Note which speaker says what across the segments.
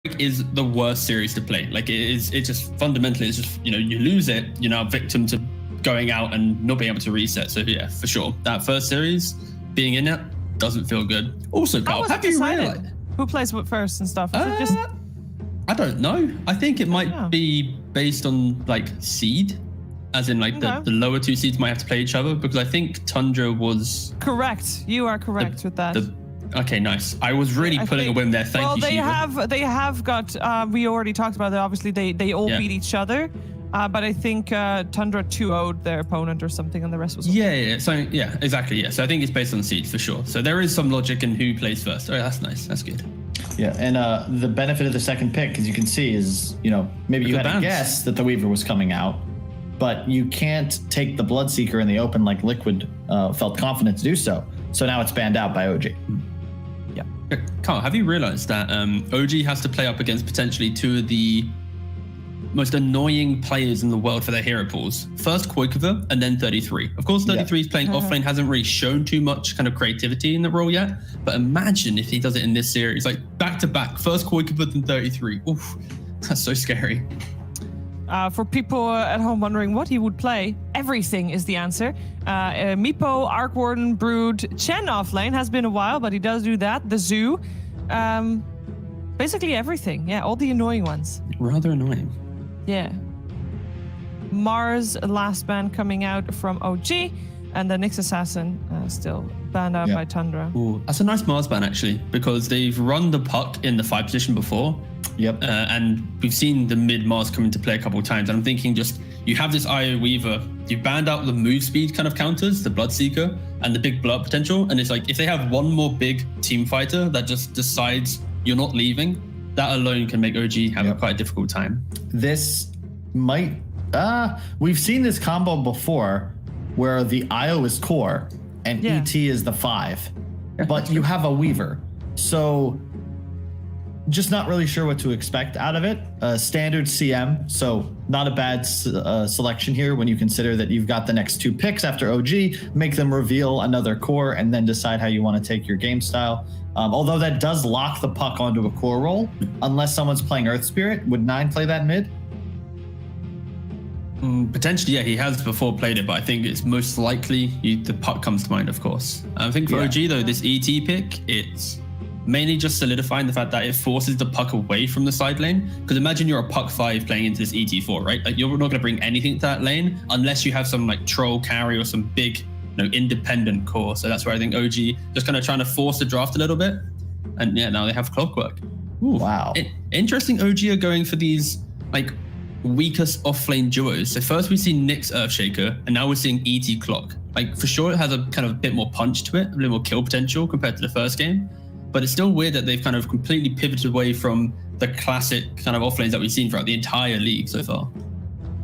Speaker 1: is the worst series to play. Like it's just fundamentally, it's just, you know, you lose it, you're now victim to going out and not being able to reset. So yeah, for sure, that first series being in it doesn't feel good. Also, Carl, have you realized
Speaker 2: who plays what first and stuff? Is it just...
Speaker 1: I don't know. I think it might be based on like seed, as in like the lower two seeds might have to play each other, because I think Tundra was
Speaker 2: correct. You are correct with that.
Speaker 1: Okay, nice. I was really pulling a whim there. Thank you,
Speaker 2: Shiva. They have got. We already talked about it. Obviously, they all beat each other. But I think Tundra 2-0'd their opponent or something, and the rest was...
Speaker 1: So exactly. Yeah. So I think it's based on seed for sure. So there is some logic in who plays first. Oh, that's nice. That's good.
Speaker 3: Yeah, and the benefit of the second pick, as you can see, is, you know, maybe you had a guess that the Weaver was coming out, but you can't take the Bloodseeker in the open like Liquid felt confident to do so. So now it's banned out by OG.
Speaker 2: Yeah.
Speaker 1: Carl, have you realized that OG has to play up against potentially two of the most annoying players in the world for their hero pools? First Koikova and then 33. Of course, 33 is playing offlane, hasn't really shown too much kind of creativity in the role yet. But imagine if he does it in this series, like back to back, first Koikova then 33. Oof, that's so scary.
Speaker 2: For people at home wondering what he would play, everything is the answer. Meepo, Arc Warden, Brood, Chen offlane has been a while, but he does do that. The Zoo, basically everything. Yeah, all the annoying ones.
Speaker 1: Rather annoying.
Speaker 2: Yeah. Mars, last ban coming out from OG, and the Nyx Assassin still banned out by Tundra.
Speaker 1: Ooh, that's a nice Mars ban actually, because they've run the puck in the 5 position before.
Speaker 3: Yep.
Speaker 1: And we've seen the mid Mars come into play a couple of times. And I'm thinking, just you have this IO Weaver, you banned out the move speed kind of counters, the Bloodseeker, and the big blood potential. And it's like, if they have one more big team fighter that just decides you're not leaving, that alone can make OG have quite a difficult time.
Speaker 3: This might, we've seen this combo before where the IO is core and ET is the 5, but you have a Weaver. So just not really sure what to expect out of it. Standard CM, so not a bad selection here when you consider that you've got the next 2 picks after OG, make them reveal another core and then decide how you want to take your game style. Although that does lock the puck onto a core role, unless someone's playing Earth Spirit. Would 9 play that mid?
Speaker 1: Potentially, yeah, he has before played it, but I think it's most likely the puck comes to mind, of course. I think for OG, though, this ET pick, it's mainly just solidifying the fact that it forces the puck away from the side lane. Because imagine you're a puck 5 playing into this ET4, right? Like, you're not going to bring anything to that lane unless you have some like troll carry or some big, independent core. So that's where I think OG just kind of trying to force the draft a little bit. And yeah, now they have Clockwork.
Speaker 3: Ooh, wow.
Speaker 1: Interesting. OG are going for these like weakest offlane duos. So first we see Nyx Earthshaker, and now we're seeing ET Clock. Like for sure it has a kind of a bit more punch to it, a little more kill potential compared to the first game. But it's still weird that they've kind of completely pivoted away from the classic kind of offlanes that we've seen throughout the entire league so far.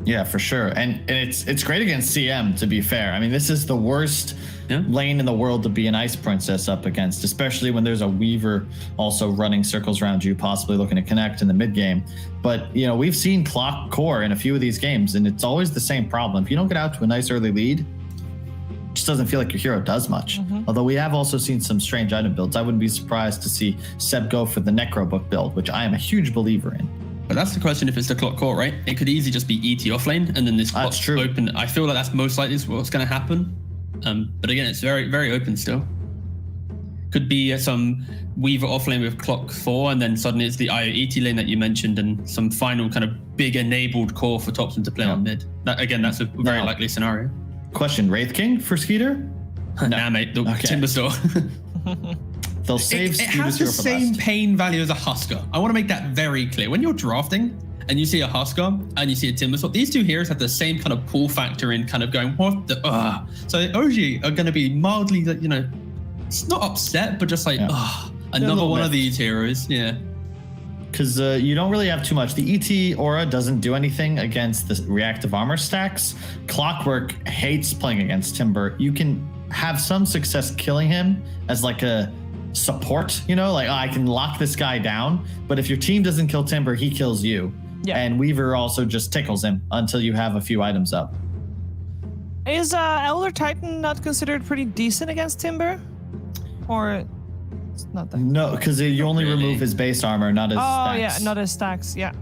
Speaker 3: Yeah, for sure. And it's great against CM, to be fair. I mean, this is the worst lane in the world to be an Ice Princess up against, especially when there's a Weaver also running circles around you, possibly looking to connect in the mid game. But, we've seen Clock core in a few of these games, and it's always the same problem. If you don't get out to a nice early lead, it just doesn't feel like your hero does much. Although we have also seen some strange item builds. I wouldn't be surprised to see Seb go for the Necrobook build, which I am a huge believer in.
Speaker 1: But that's the question if it's the Clock core, right? It could easily just be ET offlane and then this Clock's open. I feel like that's most likely what's going to happen. But again, it's very, very open still. Could be some Weaver offlane with Clock 4 and then suddenly it's the IO ET lane that you mentioned and some final kind of big enabled core for Topson to play on mid. That's a very likely scenario.
Speaker 3: Question, Wraith King for Skeeter?
Speaker 1: Nah, mate, Timber Store.
Speaker 3: They'll save
Speaker 1: it has the same pain value as a Husker. I want to make that very clear. When you're drafting and you see a Husker and you see a Timbersaw, these two heroes have the same kind of pull factor in kind of going, what the, So OG are going to be mildly, it's not upset, but just like, another one of these heroes. Yeah.
Speaker 3: Because you don't really have too much. The ET aura doesn't do anything against the reactive armor stacks. Clockwork hates playing against Timber. You can have some success killing him as like a support, I can lock this guy down, but if your team doesn't kill Timber, he kills you. And Weaver also just tickles him until you have a few items up.
Speaker 2: Is Elder Titan not considered pretty decent against Timber? Or It's not that.
Speaker 3: No, because you only
Speaker 1: really.
Speaker 3: remove his base armor, not his stacks.
Speaker 2: Yeah, not his stacks. Yeah.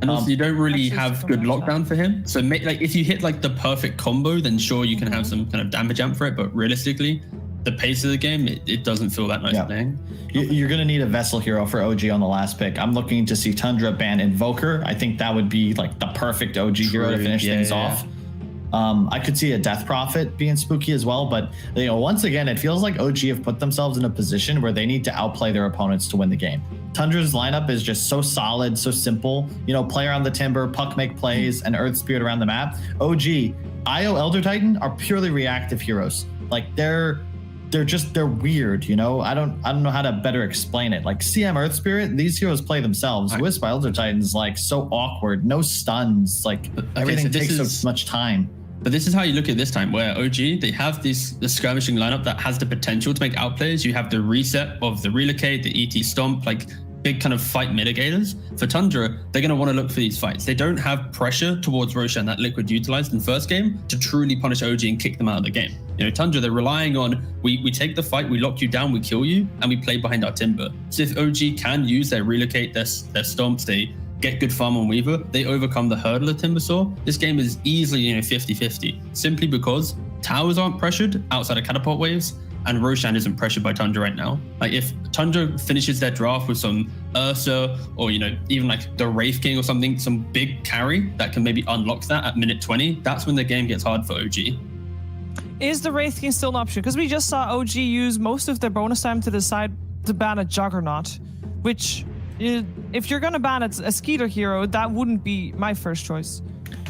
Speaker 1: And also, you don't really
Speaker 2: actually
Speaker 1: have
Speaker 2: still
Speaker 1: good
Speaker 2: match
Speaker 1: lockdown for him. So, like, if you hit like the perfect combo, then sure you can have some kind of damage amp for it. But realistically, the pace of the game, it doesn't feel that nice playing.
Speaker 3: You're going to need a vessel hero for OG on the last pick. I'm looking to see Tundra ban Invoker. I think that would be like the perfect OG hero to finish things off. I could see a Death Prophet being spooky as well, but once again, it feels like OG have put themselves in a position where they need to outplay their opponents to win the game. Tundra's lineup is just so solid, so simple. Play around the Timber, puck make plays, and Earth Spirit around the map. OG, IO Elder Titan are purely reactive heroes. Like they're weird, I don't know how to better explain it. Like CM Earth Spirit, these heroes play themselves. Wisp Elder Titan's like so awkward, no stuns, like everything takes so much time.
Speaker 1: But this is how you look at this time, where OG, they have the skirmishing lineup that has the potential to make outplays. You have the reset of the relocate, the ET stomp, like big kind of fight mitigators. For Tundra, they're going to want to look for these fights. They don't have pressure towards Roshan that Liquid utilized in first game to truly punish OG and kick them out of the game. Tundra, they're relying on, we take the fight, we lock you down, we kill you, and we play behind our Timber. So if OG can use their relocate, their stomps, they get good farm on Weaver, they overcome the hurdle of Timbersaw. This game is easily 50-50, simply because towers aren't pressured outside of catapult waves, and Roshan isn't pressured by Tundra right now. Like if Tundra finishes their draft with some Ursa or even like the Wraith King or something, some big carry that can maybe unlock that at minute 20, that's when the game gets hard for OG.
Speaker 2: Is the Wraith King still an option? Because we just saw OG use most of their bonus time to decide to ban a Juggernaut, which if you're going to ban a Skeeter hero, that wouldn't be my first choice.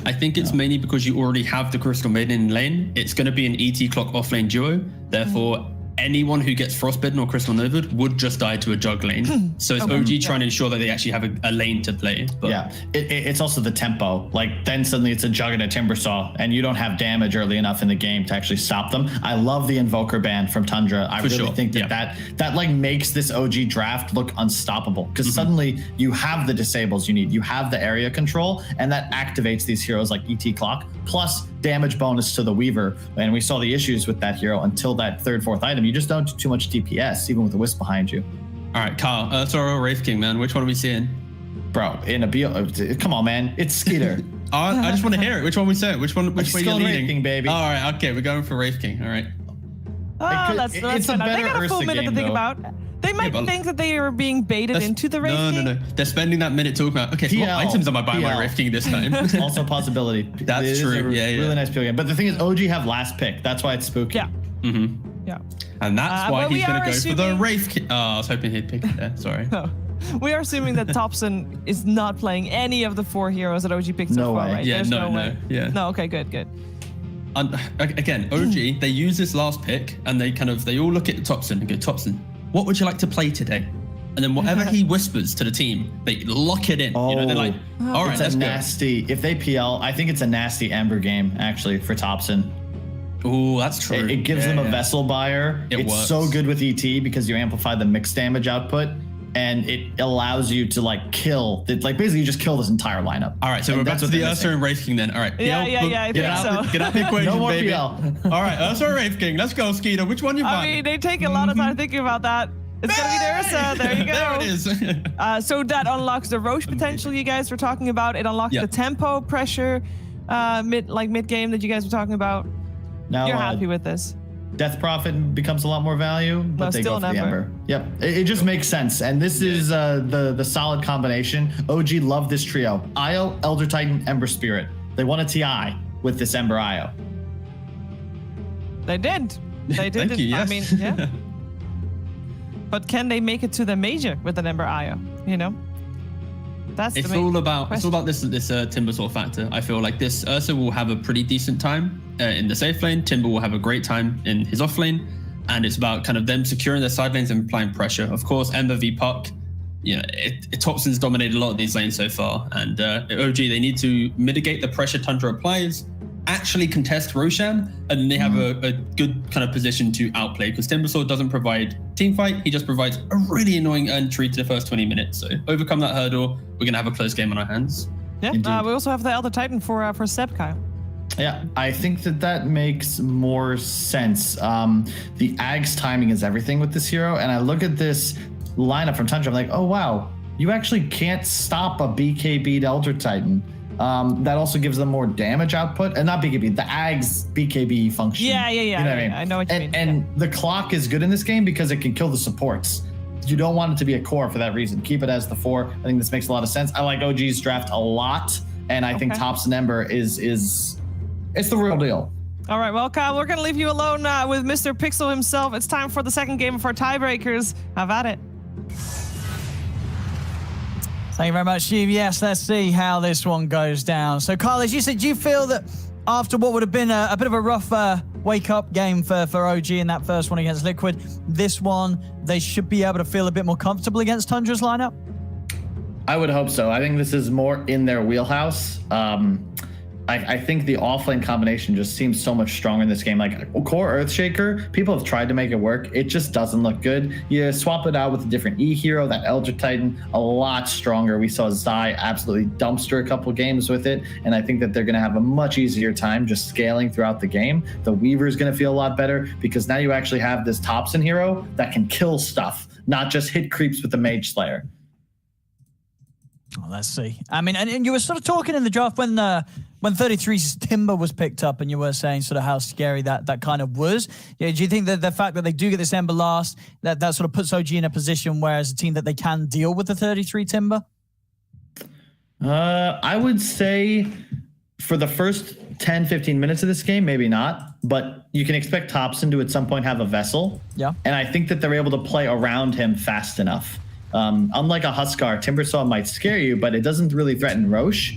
Speaker 1: I think it's mainly because you already have the Crystal Maiden in lane. It's going to be an ET clock offlane duo. Therefore, anyone who gets Frostbitten or Crystal Novad would just die to a jug lane. So it's OG trying to ensure that they actually have a lane to play. But
Speaker 3: it's also the tempo. Like then suddenly it's a jug and a Timbersaw, and you don't have damage early enough in the game to actually stop them. I love the Invoker ban from Tundra. I really think that like makes this OG draft look unstoppable, because suddenly you have the disables you need. You have the area control, and that activates these heroes like ET Clock, plus damage bonus to the Weaver. And we saw the issues with that hero until that third, fourth item. You just don't do too much DPS, even with the Wisp behind you.
Speaker 1: All right, Kyle, Ursa Wraith King, man. Which one are we seeing?
Speaker 3: Bro, in a BO, come on, man. It's Skeeter.
Speaker 1: I just want to hear it. Which one we saying? Which way you're leading?
Speaker 3: Wraith King, baby.
Speaker 1: All right, okay, we're going for Wraith King. All right.
Speaker 2: That's fine. They got a full minute to think about. They might think that they are being baited into the Wraith King.
Speaker 1: No. They're spending that minute talking about, okay, so what items am I buying my Wraith King this time?
Speaker 3: Also a possibility.
Speaker 1: That's true.
Speaker 3: Really nice PO game. But the thing is, OG have last pick. That's why it's spooky.
Speaker 2: Yeah. Yeah.
Speaker 1: And that's why he's going to go for the Wraith King. Oh, I was hoping he'd pick it there. Sorry.
Speaker 2: No. We are assuming that Thompson is not playing any of the 4 heroes that OG picked so far, right?
Speaker 1: Yeah,
Speaker 2: There's no way.
Speaker 1: Yeah.
Speaker 2: No, okay, good.
Speaker 1: Again, OG, they use this last pick and they all look at Thompson and go, Thompson, what would you like to play today? And then whatever he whispers to the team, they lock it in. They're like, all right, let's
Speaker 3: nasty. If they PL, I think it's a nasty Ember game, actually, for Thompson.
Speaker 1: Oh, that's true.
Speaker 3: It gives them a vessel buyer. It's works. So good with ET because you amplify the mixed damage output, and it allows you to like kill, basically you just kill this entire lineup.
Speaker 1: All right, so we're back to the Ursa and Wraith King then. All right.
Speaker 2: Yeah, I think so.
Speaker 1: Get out the equation,
Speaker 3: no more
Speaker 1: baby.
Speaker 3: PL.
Speaker 1: All right, Ursa or Wraith King. Let's go, Skeeter. Which one you buying?
Speaker 2: I mean, they take a lot of time thinking about that. It's going to be the Ursa. There you go.
Speaker 1: There it is.
Speaker 2: So that unlocks the Roche potential you guys were talking about. It unlocks the tempo pressure mid game that you guys were talking about. Now, you're happy with this.
Speaker 3: Death Prophet becomes a lot more value, but they go for the Ember. Yep, it just makes sense. And this is the solid combination. OG love this trio. IO, Elder Titan, Ember Spirit. They want a TI with this Ember IO.
Speaker 2: They did. They did.
Speaker 1: Thank you, yes.
Speaker 2: I mean, yeah. But can they make it to the major with an Ember IO? That's
Speaker 1: it's all about this Timbersaw factor. I feel like this Ursa will have a pretty decent time in the safe lane. Timber will have a great time in his off lane, and it's about kind of them securing their side lanes and applying pressure. Of course, Ember v Puck, Thompson's dominated a lot of these lanes so far, and OG, they need to mitigate the pressure Tundra applies, actually contest Roshan, and they have a good kind of position to outplay, because Timbersaw doesn't provide team fight. He just provides a really annoying entry to the first 20 minutes. So overcome that hurdle, we're going to have a close game on our hands.
Speaker 2: Yeah, we also have the Elder Titan for Seb, Kyle.
Speaker 3: Yeah, I think that makes more sense. The Ag's timing is everything with this hero, and I look at this lineup from Tundra, I'm like, oh wow, you actually can't stop a BKB'd Elder Titan. That also gives them more damage output, and not BKB, the Ag's BKB function.
Speaker 2: Yeah.
Speaker 3: You know what I mean?
Speaker 2: I know what you mean.
Speaker 3: And the clock is good in this game because it can kill the supports. You don't want it to be a core for that reason. Keep it as the 4. I think this makes a lot of sense. I like OG's draft a lot, and I think Thompson Ember is it's the real deal.
Speaker 2: All right, well, Kyle, we're going to leave you alone with Mr. Pixel himself. It's time for the second game of our tiebreakers. Have at it.
Speaker 4: Thank you very much, Steve. Yes, let's see how this one goes down. So, Kyle, as you said, do you feel that after what would have been a bit of a rough wake-up game for OG in that first one against Liquid, this one, they should be able to feel a bit more comfortable against Tundra's lineup?
Speaker 3: I would hope so. I think this is more in their wheelhouse. I think the offlane combination just seems so much stronger in this game. Like core Earthshaker, people have tried to make it work. It just doesn't look good. You swap it out with a different E hero, that Elder Titan, a lot stronger. We saw Zai absolutely dumpster a couple games with it, and I think that they're going to have a much easier time just scaling throughout the game. The Weaver is going to feel a lot better because now you actually have this Thompson hero that can kill stuff, not just hit creeps with the Mage Slayer.
Speaker 4: Well, let's see. I mean, and you were sort of talking in the draft when 33's Timber was picked up, and you were saying sort of how scary that kind of was. Yeah, do you think that the fact that they do get this Ember last, that sort of puts OG in a position where as a team that they can deal with the 33 Timber?
Speaker 3: I would say for the first 10, 15 minutes of this game, maybe not, but you can expect Thompson to at some point have a Vessel. Yeah. And I think that they're able to play around him fast enough. Unlike a Huskar, Timbersaw might scare you, but it doesn't really threaten Roche.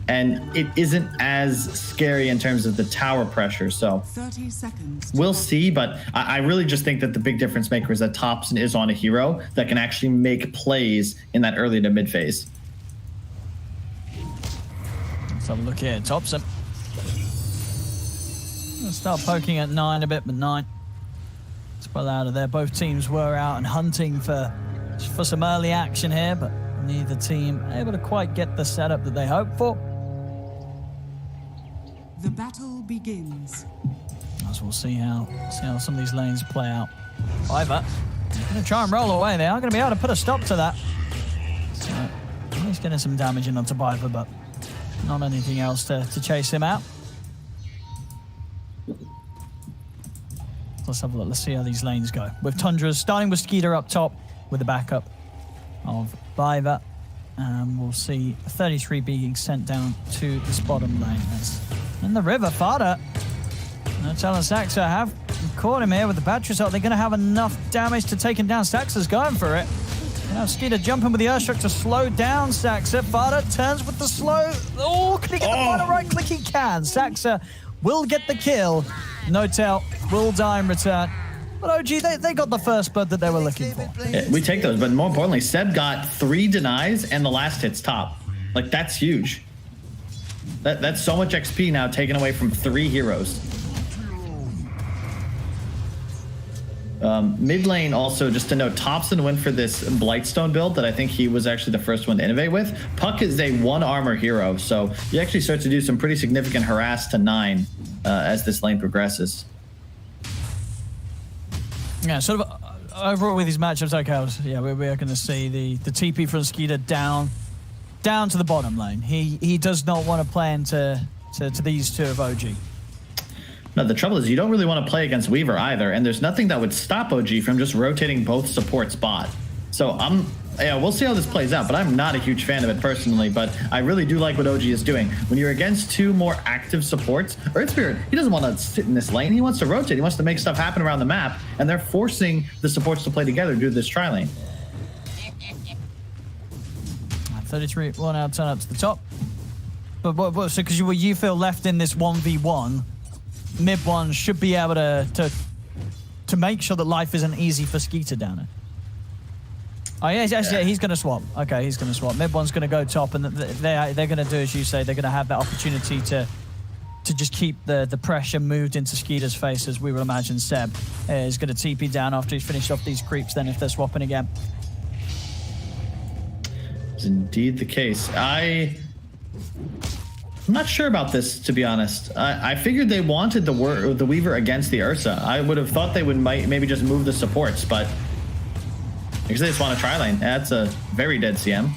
Speaker 3: And it isn't as scary in terms of the tower pressure. So
Speaker 5: 30 seconds.
Speaker 3: We'll see, but I really just think that the big difference maker is that Thompson is on a hero that can actually make plays in that early to mid phase.
Speaker 4: Let's have a look here. Thompson. I'll start poking at 9 a bit, but 9. Let's pull out of there. Both teams were out and hunting for some early action here, but neither team able to quite get the setup that they hoped for.
Speaker 5: The battle begins.
Speaker 4: As we'll see how some of these lanes play out. Viper going to try and roll away. They are going to be able to put a stop to that. So he's getting some damage in onto Viper, but not anything else to chase him out. Let's have a look. Let's see how these lanes go. With Tundra starting with Skeeter up top with the backup of Viper. We'll see 33 being sent down to this bottom lane. In the river, Fada. No telling Saxa have caught him here with the battery shot. They're going to have enough damage to take him down. Saxa's going for it. Now Skeeter jumping with the Earthshock to slow down Saxa. Fada turns with the slow. Oh, can he get the final right click? He can. Saxa will get the kill. No-Tail will die in return. But OG, they got the first blood that they were looking for.
Speaker 3: Yeah, we take those, but more importantly, Seb got 3 denies and the last hit's top. Like, that's huge. That's so much XP now taken away from 3 heroes. Mid lane also, just to note, Thompson went for this Blightstone build that I think he was actually the first one to innovate with. Puck is a 1 armor hero, so you actually start to do some pretty significant harass to 9 as this lane progresses.
Speaker 4: Yeah, sort of overall with these matchups, okay, yeah, we are going to see the TP from Skeeter down to the bottom lane. He does not want to play into these two of OG.
Speaker 3: No, the trouble is you don't really want to play against Weaver either, and there's nothing that would stop OG from just rotating both support spot. So we'll see how this plays out, but I'm not a huge fan of it personally, but I really do like what OG is doing. When you're against 2 more active supports, Earth Spirit, he doesn't want to sit in this lane. He wants to rotate. He wants to make stuff happen around the map, and they're forcing the supports to play together to do this tri-lane.
Speaker 4: 33 will now turn up to the top. But what so because you feel left in this 1v1, mid one should be able to make sure that life isn't easy for Skeeter down there. Oh yeah, he's going to swap. Okay, he's going to swap. Mid one's going to go top, and they're going to do as you say. They're going to have that opportunity to just keep the pressure moved into Skeeter's face, as we would imagine Seb is going to TP down after he's finished off these creeps. Then if they're swapping again,
Speaker 3: is indeed the case. I'm not sure about this, to be honest. I figured they wanted the Weaver against the Ursa. I would have thought they would maybe just move the supports, but I guess they just want to try lane. That's a very dead CM.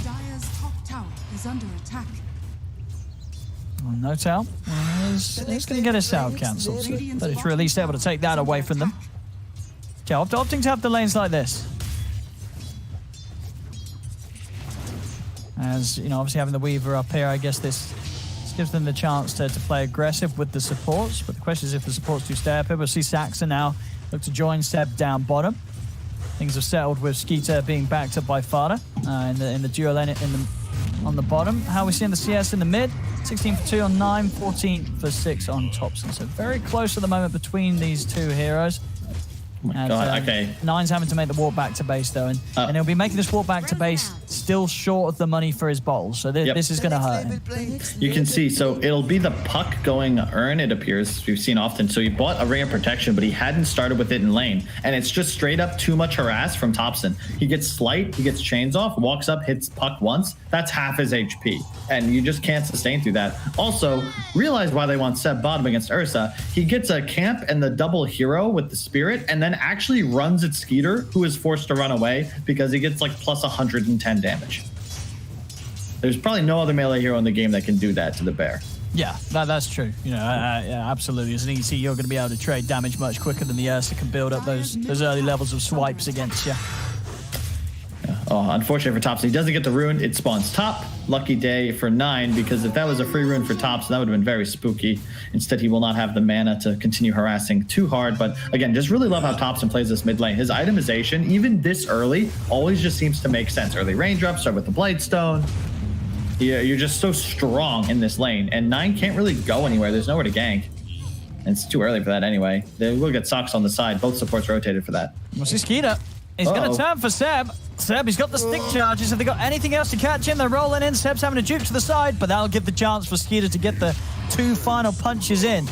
Speaker 5: Dire's top tower is under attack.
Speaker 4: Well, no tell. He's going to get his sound cancelled. So that is at least able to take that away from them. Yeah, opting to have the lanes like this. As, you know, obviously having the Weaver up here, I guess this gives them the chance to play aggressive with the supports. But the question is if the supports do stay up here. We'll see Saxon now look to join Seb down bottom. Things have settled with Skeeter being backed up by Fada in the duo lane on the bottom. How are we seeing the CS in the mid? 16 for 2 on 9, 14 for 6 on Thompson. So very close at the moment between these two heroes.
Speaker 3: Oh my God, okay.
Speaker 4: Nine's having to make the walk back to base though, and he'll be making this walk back to base still short of the money for his bottles. So this is going to hurt him.
Speaker 3: You can see, so it'll be the puck going Urn, it appears. We've seen often. So he bought a ring of protection, but he hadn't started with it in lane. And it's just straight up too much harass from Thompson. He gets slight, he gets chains off, walks up, hits puck once. That's half his HP. And you just can't sustain through that. Also, realize why they want Seb bottom against Ursa. He gets a camp and the double hero with the spirit, and then actually runs at Skeeter, who is forced to run away because he gets like plus 110 damage. There's probably no other melee hero in the game that can do that to the bear.
Speaker 4: Yeah, that's true. You know, yeah, absolutely. As an EC, you're going to be able to trade damage much quicker than the Ursa can build up those early levels of swipes against you.
Speaker 3: Yeah. Oh, unfortunately for Thompson, he doesn't get the rune. It spawns top. Lucky day for 9, because if that was a free rune for Thompson, that would have been very spooky. Instead, he will not have the mana to continue harassing too hard. But again, just really love how Thompson plays this mid lane. His itemization, even this early, always just seems to make sense. Early raindrops, start with the Blightstone. Yeah, you're just so strong in this lane, and 9 can't really go anywhere. There's nowhere to gank. And it's too early for that anyway. They will get Sox on the side. Both supports rotated for that.
Speaker 4: We'll see Skeeter. He's going to turn for Seb. Seb, he's got the stick charges. Have they got anything else to catch him? They're rolling in. Seb's having a juke to the side, but that'll give the chance for Skeeter to get the 2 final punches in.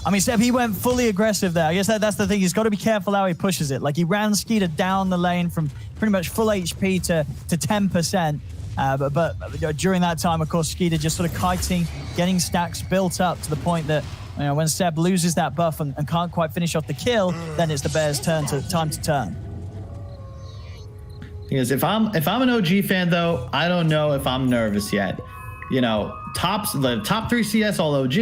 Speaker 4: I mean, Seb, he went fully aggressive there. I guess that's the thing. He's got to be careful how he pushes it. Like, he ran Skeeter down the lane from pretty much full HP to 10%. But during that time, of course, Skeeter just sort of kiting, getting stacks built up to the point that, you know, when Seb loses that buff and can't quite finish off the kill, then it's the Bears' time to turn.
Speaker 3: Because if I'm an OG fan though, I don't know if I'm nervous yet. You know, the top 3 CS all OG,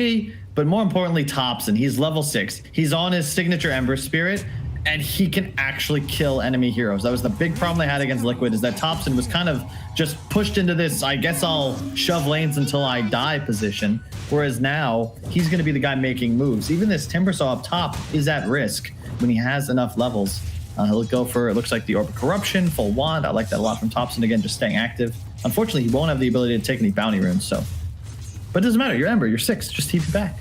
Speaker 3: but more importantly, Thompson. He's level 6. He's on his signature Ember Spirit, and he can actually kill enemy heroes. That was the big problem they had against Liquid, is that Thompson was kind of just pushed into this, I guess I'll shove lanes until I die position. Whereas now, he's going to be the guy making moves. Even this Timbersaw up top is at risk when he has enough levels. He'll go for, it looks like the Orb of Corruption, full wand. I like that a lot from Thompson. Again, just staying active. Unfortunately, he won't have the ability to take any bounty runes, so. But it doesn't matter. You're Ember. You're 6. Just TP back.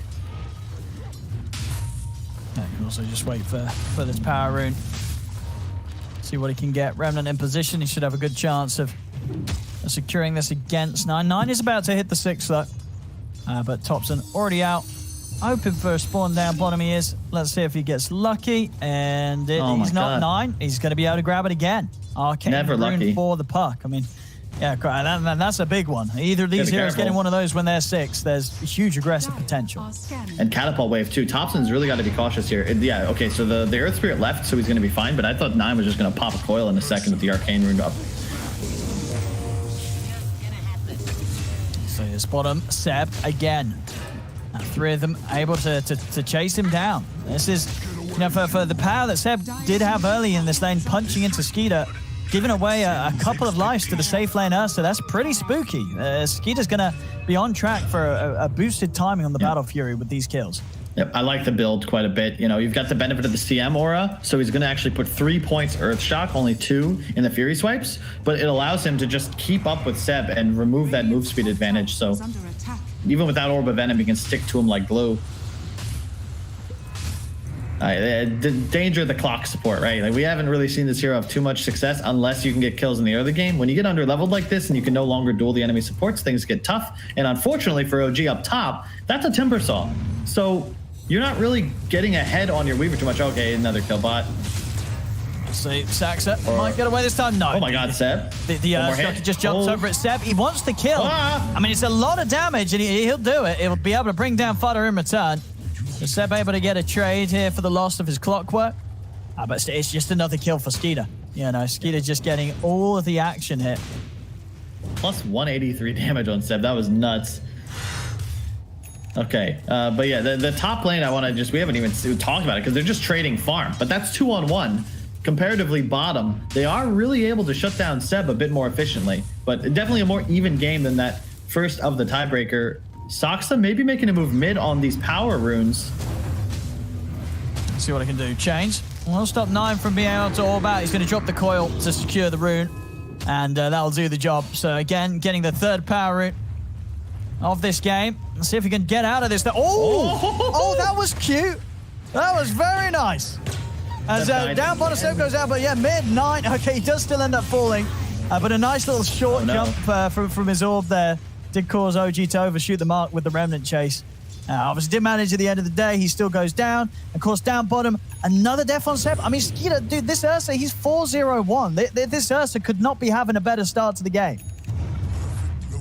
Speaker 4: Yeah, you can also just wait for this power rune. See what he can get. Remnant in position. He should have a good chance of securing this against 9. 9 is about to hit the 6, though. But Thompson already out. Hoping for a spawn down bottom he is. Let's see if he gets lucky. And he's not 9. He's going to be able to grab it again. Arcane
Speaker 3: Never
Speaker 4: rune
Speaker 3: lucky.
Speaker 4: for the puck. I mean, yeah, that's a big one. Either of these heroes getting one of those when they're 6, there's huge aggressive potential.
Speaker 3: And Catapult Wave too. Thompson's really got to be cautious here. Yeah, okay, so the Earth Spirit left, so he's going to be fine, but I thought 9 was just going to pop a coil in a second with the Arcane rune up.
Speaker 4: So his bottom, Seb again. 3 of them able to chase him down. This is, you know, for the power that Seb did have early in this lane, punching into Skeeter, giving away a couple of lives to the safe lane Ursa. That's pretty spooky. Skeeter's going to be on track for a boosted timing on the Battle Fury with these kills.
Speaker 3: Yep, I like the build quite a bit. You know, you've got the benefit of the CM aura, so he's going to actually put 3 points Earthshock, only 2 in the Fury swipes, but it allows him to just keep up with Seb and remove that move speed advantage. So even without Orb of Venom, he can stick to him like glue. The danger of the clock support, right? Like, we haven't really seen this hero have too much success unless you can get kills in the early game. When you get under leveled like this and you can no longer duel the enemy supports, things get tough. And unfortunately for OG up top, that's a Timbersaw. So you're not really getting ahead on your Weaver too much. Okay, another kill bot.
Speaker 4: See, Saxa might get away this time. No.
Speaker 3: Oh my God, Seb.
Speaker 4: The
Speaker 3: One more
Speaker 4: structure
Speaker 3: hit.
Speaker 4: just jumps
Speaker 3: Oh.
Speaker 4: over it. Seb, he wants to kill.
Speaker 3: Ah.
Speaker 4: I mean, it's a lot of damage, and he'll do it. He'll be able to bring down fodder in return. So Seb able to get a trade here for the loss of his clockwork. But it's just another kill for Skeeter. You know, Skeeter just getting all of the action here.
Speaker 3: Plus 183 damage on Seb. That was nuts. Okay, but yeah, the top lane, we haven't even talked about it because they're just trading farm, but that's 2-on-1. Comparatively bottom, they are really able to shut down Seb a bit more efficiently, but definitely a more even game than that first of the tiebreaker. Saxa maybe making a move mid on these power runes.
Speaker 4: Let's see what I can do. Chains. We'll stop 9 from being able to orb out. He's going to drop the coil to secure the rune, and that'll do the job. So again, getting the third power rune of this game. Let's see if we can get out of this. Oh, that was cute. That was very nice. As down bottom step goes out, but yeah, mid 9. Okay, he does still end up falling, but a nice little short jump from his orb there did cause OG to overshoot the mark with the remnant chase. Obviously did manage at the end of the day. He still goes down. Of course, down bottom, another death on Seb. I mean, Skeeter, dude, this Ursa, he's 4-0-1. This Ursa could not be having a better start to the game.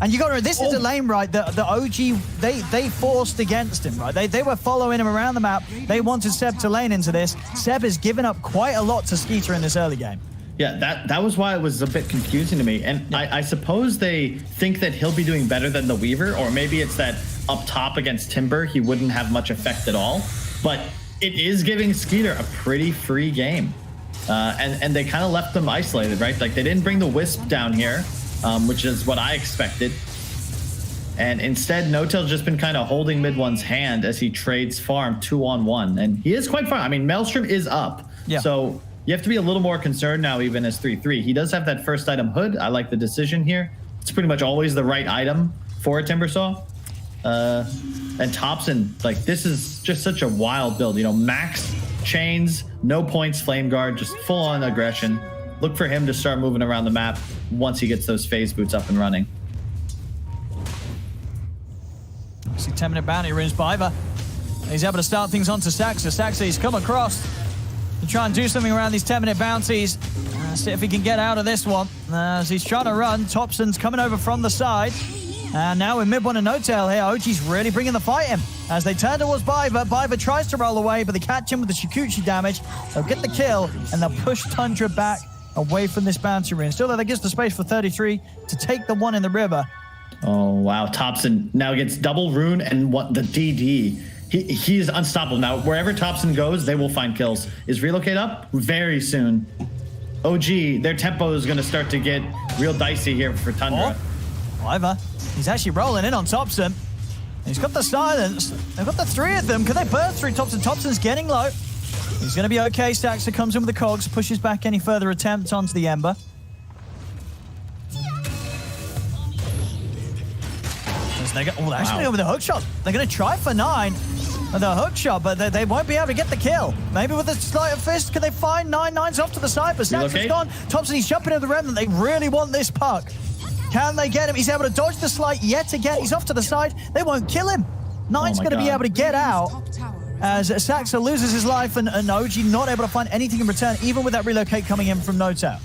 Speaker 4: And you got to remember, this is a lane, right, the OG, they forced against him, right? They were following him around the map. They wanted Seb to lane into this. Seb has given up quite a lot to Skeeter in this early game.
Speaker 3: Yeah, that was why it was a bit confusing to me. And I suppose they think that he'll be doing better than the Weaver, or maybe it's that up top against Timber, he wouldn't have much effect at all. But it is giving Skeeter a pretty free game. And they kind of left them isolated, right? Like, they didn't bring the Wisp down here, which is what I expected. And instead, No-Tail's just been kind of holding mid one's hand as he trades farm 2-on-1. And he is quite far. I mean, Maelstrom is up. Yeah. So you have to be a little more concerned now, even as 3-3. He does have that first item hood. I like the decision here. It's pretty much always the right item for a Timbersaw. And Thompson, like, this is just such a wild build. You know, max chains, no points, flame guard, just full on aggression. Look for him to start moving around the map once he gets those phase boots up and running.
Speaker 4: See 10-minute bounty runes by Iva. He's able to start things onto Saxa. Saxa, he's come across to try and do something around these 10-minute bounties. See if he can get out of this one. As he's trying to run, Thompson's coming over from the side. And now with mid one and No-Tail here, OG's really bringing the fight in. As they turn towards Biva, Biva tries to roll away, but they catch him with the Shikuchi damage. They'll get the kill, and they'll push Tundra back away from this bounty rune. Still, though, that gives the space for 33 to take the one in the river.
Speaker 3: Oh, wow. Thompson now gets double rune and what the DD. He is unstoppable. Now, wherever Thompson goes, they will find kills. Is relocate up? Very soon. OG, their tempo is going to start to get real dicey here for Tundra.
Speaker 4: Iva, he's actually rolling in on Thompson. He's got the silence. They've got the 3 of them. Can they burst through Thompson? Thompson's getting low. He's going to be okay. Saxa comes in with the cogs, pushes back any further attempts onto the Ember. They're actually over the hook shot. They're going to try for 9 with the hook shot, but they won't be able to get the kill. Maybe with a sleight of fist, can they find 9-9s off to the side? But Saxon's gone. Thompson, he's jumping into the remnant. They really want this puck. Can they get him? He's able to dodge the sleight yet again. He's off to the side. They won't kill him. 9's going to be able to get out as Saxa loses his life and OG not able to find anything in return, even with that relocate coming in from No-Tail.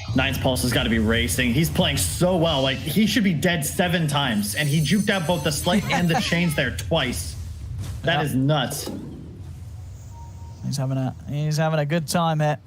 Speaker 3: 9's pulse has got to be racing. He's playing so well. Like, he should be dead 7 times, and he juked out both the sleight and the chains there twice. That is nuts.
Speaker 4: He's having a good time here,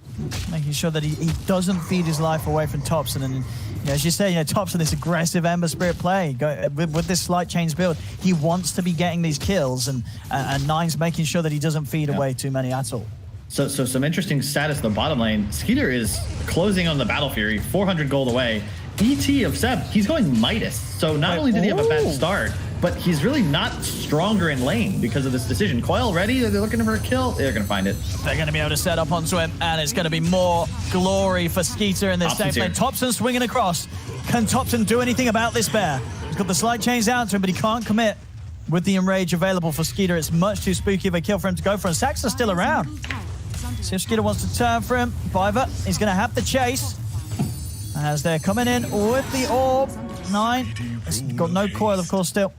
Speaker 4: making sure that he doesn't feed his life away from Thompson. And as you say, Thompson, this aggressive Ember Spirit play with this slight chains build, he wants to be getting these kills, and 9's making sure that he doesn't feed away too many at all.
Speaker 3: So some interesting status in the bottom lane. Skeeter is closing on the Battle Fury, 400 gold away. ET of Seb, he's going Midas. So not only did he have a bad start, but he's really not stronger in lane because of this decision. Coil ready? They're looking for a kill. They're going to find it.
Speaker 4: They're going to be able to set up onto him, and it's going to be more glory for Skeeter in this safe lane. Thompson swinging across. Can Thompson do anything about this bear? He's got the slight chains down to him, but he can't commit. With the enrage available for Skeeter, it's much too spooky of a kill for him to go for, and Saxa's still around. See if Skeeter wants to turn for him. Biva, he's going to have the chase. As they're coming in with the orb. 9. He's got no coil, of course, still.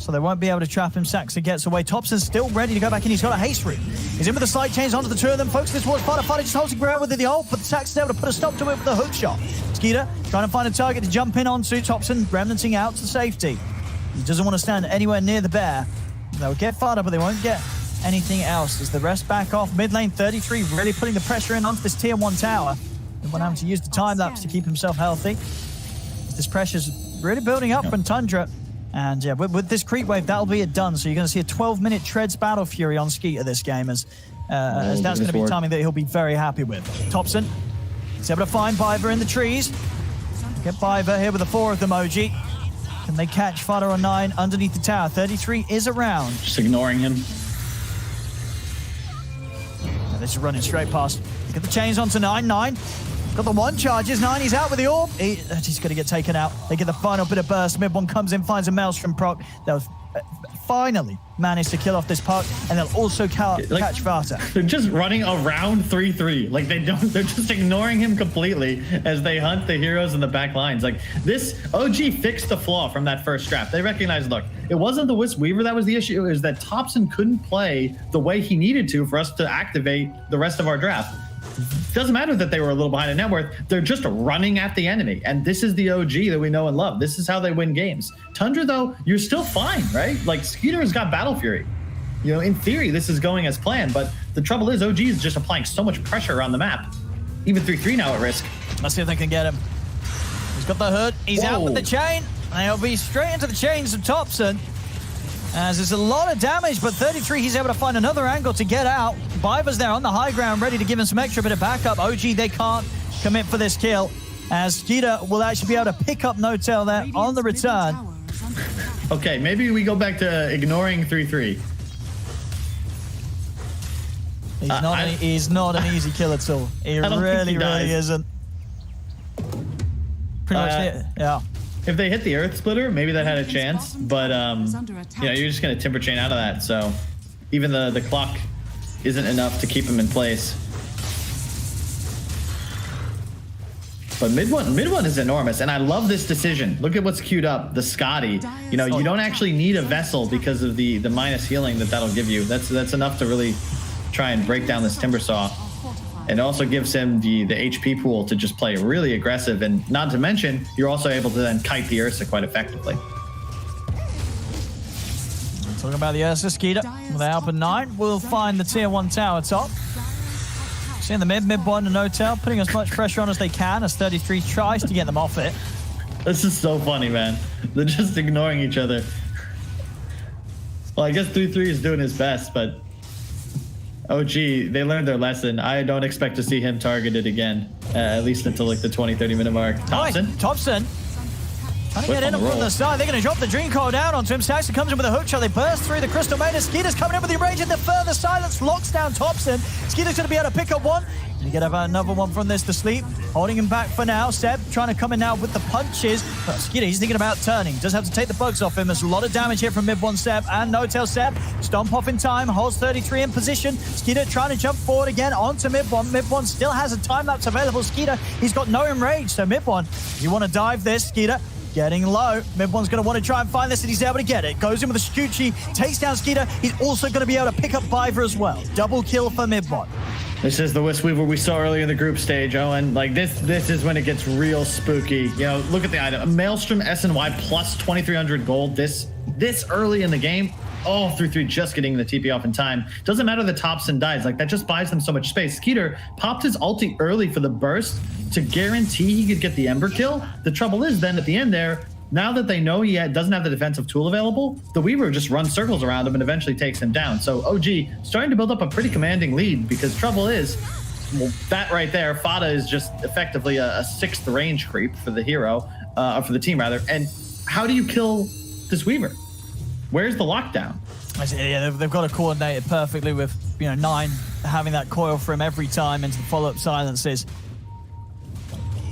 Speaker 4: so they won't be able to trap him. Saxa gets away. Thompson's still ready to go back in. He's got a haste route. He's in with a slight change onto the two of them. Focuses towards Fada. Fada just holds the ground with the ult, but Saxa's able to put a stop to it with a hook shot. Skeeter trying to find a target to jump in onto. Thompson remnanting out to safety. He doesn't want to stand anywhere near the bear. They'll get Fada, but they won't get anything else as the rest back off. Mid lane 33 really putting the pressure in onto this tier 1 tower. Everyone having to use the time lapse to keep himself healthy. This pressure's really building up from Tundra. And yeah, with this creep wave, that'll be it done. So you're going to see a 12-minute Treads Battle Fury on Skeeter this game as that's going to be timing that he'll be very happy with. Thompson is able to find Biver in the trees. Get Biver here with the 4 of them, OG. Can they catch Fada on 9 underneath the tower? 33 is around.
Speaker 3: Just ignoring him.
Speaker 4: They're just running straight past. Get the chains onto 9. 9. Got the 1 charges. 9, he's out with the orb. He's going to get taken out. They get the final bit of burst. Mid one comes in, finds a Maelstrom proc. They'll finally manage to kill off this puck, and they'll also catch Vata.
Speaker 3: They're just running around 3-3. Like they're just ignoring him completely as they hunt the heroes in the back lines. Like this OG fixed the flaw from that first draft. They recognized, look, it wasn't the Wisp Weaver that was the issue. It was that Thompson couldn't play the way he needed to for us to activate the rest of our draft. Doesn't matter that they were a little behind in net worth. They're just running at the enemy. And this is the OG that we know and love. This is how they win games. Tundra, though, you're still fine, right? Like, Skeeter has got Battle Fury. You know, in theory, this is going as planned. But the trouble is, OG is just applying so much pressure on the map. Even 3-3 now at risk.
Speaker 4: Let's see if they can get him. He's got the hood. He's out with the chain. And he'll be straight into the chains of Thompson. As there's a lot of damage, but 33, he's able to find another angle to get out. Biver's there on the high ground, ready to give him some extra bit of backup. OG, they can't commit for this kill, as Skeeter will actually be able to pick up No-Tail there on the return.
Speaker 3: Okay, maybe we go back to ignoring 3-3.
Speaker 4: He's not an easy kill at all. He really isn't. Pretty much, yeah.
Speaker 3: If they hit the Earth Splitter, maybe that had a chance, but yeah, you're just gonna Timber Chain out of that. So even the clock isn't enough to keep him in place. But mid one is enormous, and I love this decision. Look at what's queued up, the Scotty. You know, you don't actually need a vessel because of the minus healing that'll give you. That's enough to really try and break down this Timber Saw. And it also gives him the HP pool to just play really aggressive. And not to mention, you're also able to then kite the Ursa quite effectively.
Speaker 4: Talking about the Ursa, Skeeter with the Alpha 9 will find the tier 1 tower top. Seeing the mid one and No-Tail, putting as much pressure on as they can as 33 tries to get them off it.
Speaker 3: This is so funny, man. They're just ignoring each other. Well, I guess 3-3 is doing his best, but OG, they learned their lesson. I don't expect to see him targeted again, at least until like the 20-30 minute mark. Thompson?
Speaker 4: Right, Thompson. Trying to get in from the side. They're going to drop the Dream Coil down onto him. Saxon comes in with a hook shot. They burst through the Crystal Maiden. Skeeter's coming in with the range in the further silence. Locks down Thompson. Skeeter's going to be able to pick up one. You get about another one from this to sleep. Holding him back for now. Seb trying to come in now with the punches. But Skeeter, he's thinking about turning. Does have to take the bugs off him. There's a lot of damage here from mid one Seb and No-Tail Seb. Stomp off in time. Holds 33 in position. Skeeter trying to jump forward again onto mid one. Mid one still has a time lapse available. Skeeter, he's got no enrage. So mid one, if you want to dive this, Skeeter, getting low. Mid one's going to want to try and find this, and he's able to get it. Goes in with a Scucci, takes down Skeeter. He's also going to be able to pick up Biver as well. Double kill for mid one.
Speaker 3: This is the Wisp Weaver we saw earlier in the group stage, Owen. Like this is when it gets real spooky. You know, look at the item. Maelstrom SNY plus 2,300 gold this early in the game. Oh, 3-3 just getting the TP off in time. Doesn't matter the Thompson dies. Like that just buys them so much space. Skeeter popped his ulti early for the burst to guarantee he could get the Ember kill. The trouble is then at the end there, now that they know he doesn't have the defensive tool available, the Weaver just runs circles around him and eventually takes him down. So OG starting to build up a pretty commanding lead, because trouble is, well, that right there, Fada is just effectively a 6th range creep for the hero, for the team rather. And how do you kill this Weaver? Where's the lockdown?
Speaker 4: Yeah, they've got to coordinate it perfectly with, you know, 9 having that coil for him every time into the follow-up silences.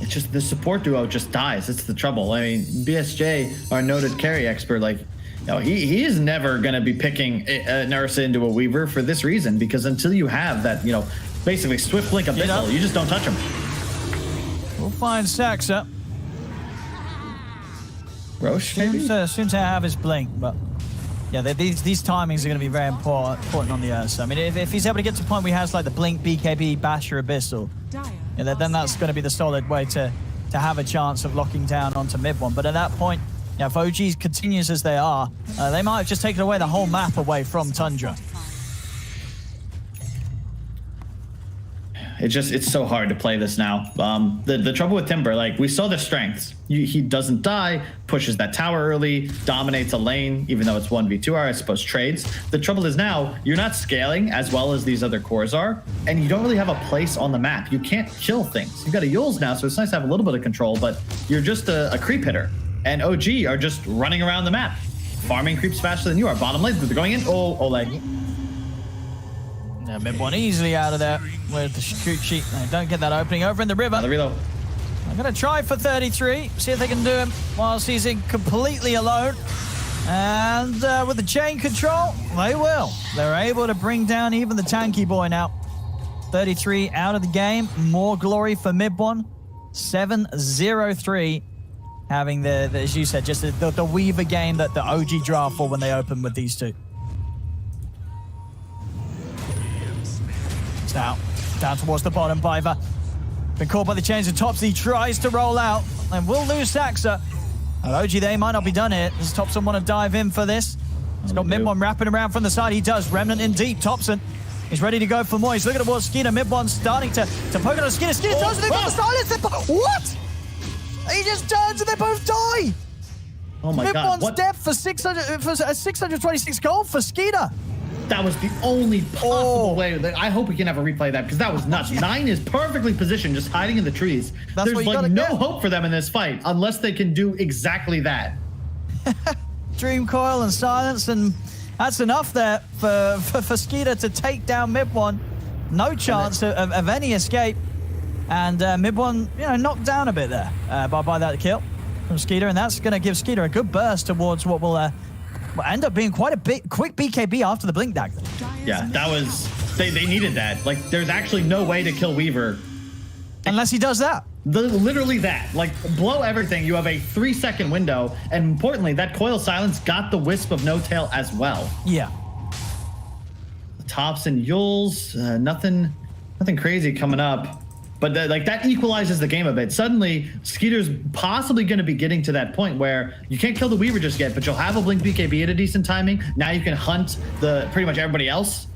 Speaker 3: It's just the support duo just dies. It's the trouble. I mean, BSJ, our noted carry expert, like, you know, he is never going to be picking an Ursa into a Weaver for this reason, because until you have that, you know, basically swift blink abyssal, you just don't touch him.
Speaker 4: We'll find Saxa.
Speaker 3: Roche, maybe?
Speaker 4: Soon to have his blink, but Yeah, these timings are going to be very important on the Ursa. I mean, if he's able to get to a point where he has like the Blink, BKB, Basher, Abyssal, then that's going to be the solid way to have a chance of locking down onto mid one. But at that point, yeah, if OG continues as they are, they might have just taken away the whole map away from Tundra.
Speaker 3: It's so hard to play this now. The trouble with Timber, like, we saw the strengths. He doesn't die, pushes that tower early, dominates a lane, even though it's 1v2, I suppose trades. The trouble is now, you're not scaling as well as these other cores are, and you don't really have a place on the map. You can't kill things. You've got a Yules now, so it's nice to have a little bit of control, but you're just a creep hitter. And OG are just running around the map, farming creeps faster than you are. Bottom lane, they're going in. Oh, Oleg.
Speaker 4: Yeah, mid one easily out of there with the Shikuchi. They don't get that opening over in the river.
Speaker 3: Another reload.
Speaker 4: I'm going to try for 33, see if they can do him whilst he's in completely alone. And with the chain control, they will. They're able to bring down even the tanky boy now. 33 out of the game. More glory for mid one. 7-0-3. Having the, as you said, just the Weaver game that the OG draft for when they open with these two. Now, down towards the bottom, Biver. Been caught by the chains of Tops. He tries to roll out and will lose Saxa. And OG, they might not be done here. Does Topson want to dive in for this? He's got mid one wrapping around from the side. He does. Remnant in deep. Topson is ready to go for more. He's looking towards Skeeter. Mid one starting to poke on Skeeter. Skeeter does, and they've got the silence. What? He just turns and they both die.
Speaker 3: Oh my
Speaker 4: mid
Speaker 3: God.
Speaker 4: one's dead for 626 gold for Skeeter.
Speaker 3: That was the only possible way. I hope we can have a replay of that, because that was nuts. 9 is perfectly positioned, just hiding in the trees. There's like no hope for them in this fight unless they can do exactly that.
Speaker 4: Dream Coil and silence, and that's enough there for Skeeter to take down mid one. No chance of any escape, and mid one, knocked down a bit there by that kill from Skeeter, and that's going to give Skeeter a good burst towards what will end up being quite a big quick BKB after the Blink Dagger.
Speaker 3: Yeah, that was... They needed that. Like, there's actually no way to kill Weaver.
Speaker 4: Unless he does that.
Speaker 3: Literally that. Like, blow everything. You have a 3-second window. And importantly, that Coil Silence got the Wisp of No Tail as well.
Speaker 4: Yeah.
Speaker 3: Tops and Yules. Nothing crazy coming up. But that equalizes the game a bit. Suddenly, Skeeter's possibly going to be getting to that point where you can't kill the Weaver just yet, but you'll have a Blink BKB at a decent timing. Now you can hunt pretty much everybody else.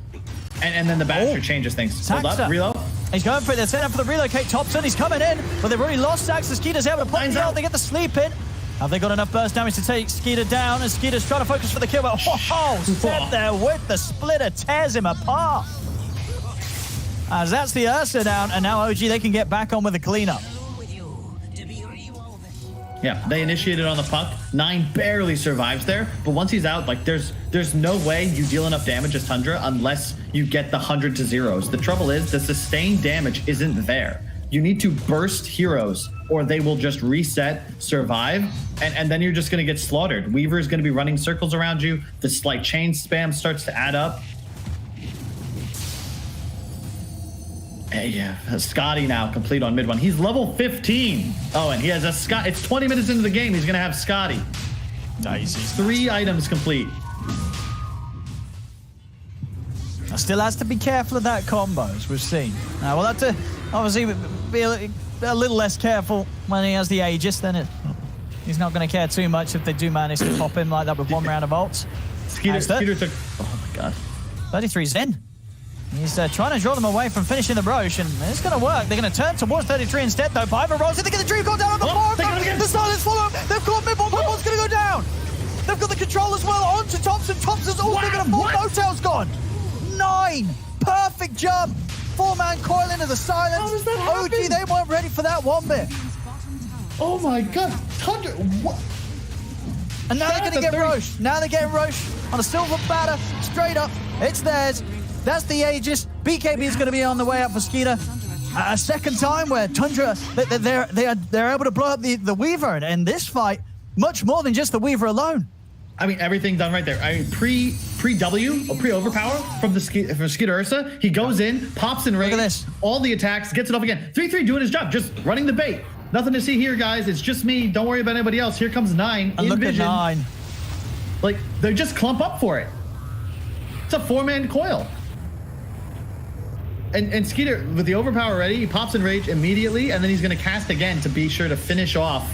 Speaker 3: And then the Basher changes things. Hold up, reload.
Speaker 4: He's going for it. They're setting up for the relocate. Topson, he's coming in, but they've already lost Sax. Skeeter's able to pop out. They get the sleep in. Have they got enough burst damage to take Skeeter down? And Skeeter's trying to focus for the kill, but set there with the splitter, tears him apart. As that's the Ursa down, and now OG, they can get back on with the cleanup.
Speaker 3: Yeah, they initiated on the puck. 9 barely survives there, but once he's out, like, there's no way you deal enough damage as Tundra unless you get the 100 to zeros. The trouble is the sustained damage isn't there. You need to burst heroes, or they will just reset, survive, and then you're just going to get slaughtered. Weaver is going to be running circles around you. This like chain spam starts to add up. Yeah, Scotty now complete on mid one. He's level 15. Oh, and he has a Scott. It's 20 minutes into the game. He's gonna have Scotty.
Speaker 4: Nice.
Speaker 3: 3 items complete.
Speaker 4: Still has to be careful of that combo, as we've seen. Now we'll have to obviously be a little less careful when he has the Aegis. Then he's not going to care too much if they do manage to pop him like that with 1 round of ults.
Speaker 3: Skeeter took. Oh my God.
Speaker 4: 33's in. He's trying to draw them away from finishing the Roche, and it's going to work. They're going to turn towards 33 instead, though. Biver rolls in. They get the Dream Call down on the floor. The silence follow. They've caught Midball. Midball's going to go down. They've got the control as well. On to Topson. Topson's also going to fall. Motel's gone. 9. Perfect jump. 4-man coil into the silence.
Speaker 3: How does that happen?
Speaker 4: OG, they weren't ready for that one bit.
Speaker 3: Oh my God. Tundra. What?
Speaker 4: And now they're going to get Roche. Now they're getting Roche on a silver platter. Straight up. It's theirs. That's the Aegis. BKB is going to be on the way up for Skeeter. A second time where Tundra, they're able to blow up the Weaver. And in this fight, much more than just the Weaver alone.
Speaker 3: I mean, everything done right there. I mean, pre-W, or pre-overpower from Skeeter Ursa. He goes in, pops in range.
Speaker 4: Look at this.
Speaker 3: All the attacks, gets it up again. 3-3 doing his job, just running the bait. Nothing to see here, guys. It's just me. Don't worry about anybody else. Here comes 9.
Speaker 4: And look at 9.
Speaker 3: Like, they just clump up for it. It's a 4-man coil. And Skeeter, with the overpower ready, he pops in rage immediately, and then he's going to cast again to be sure to finish off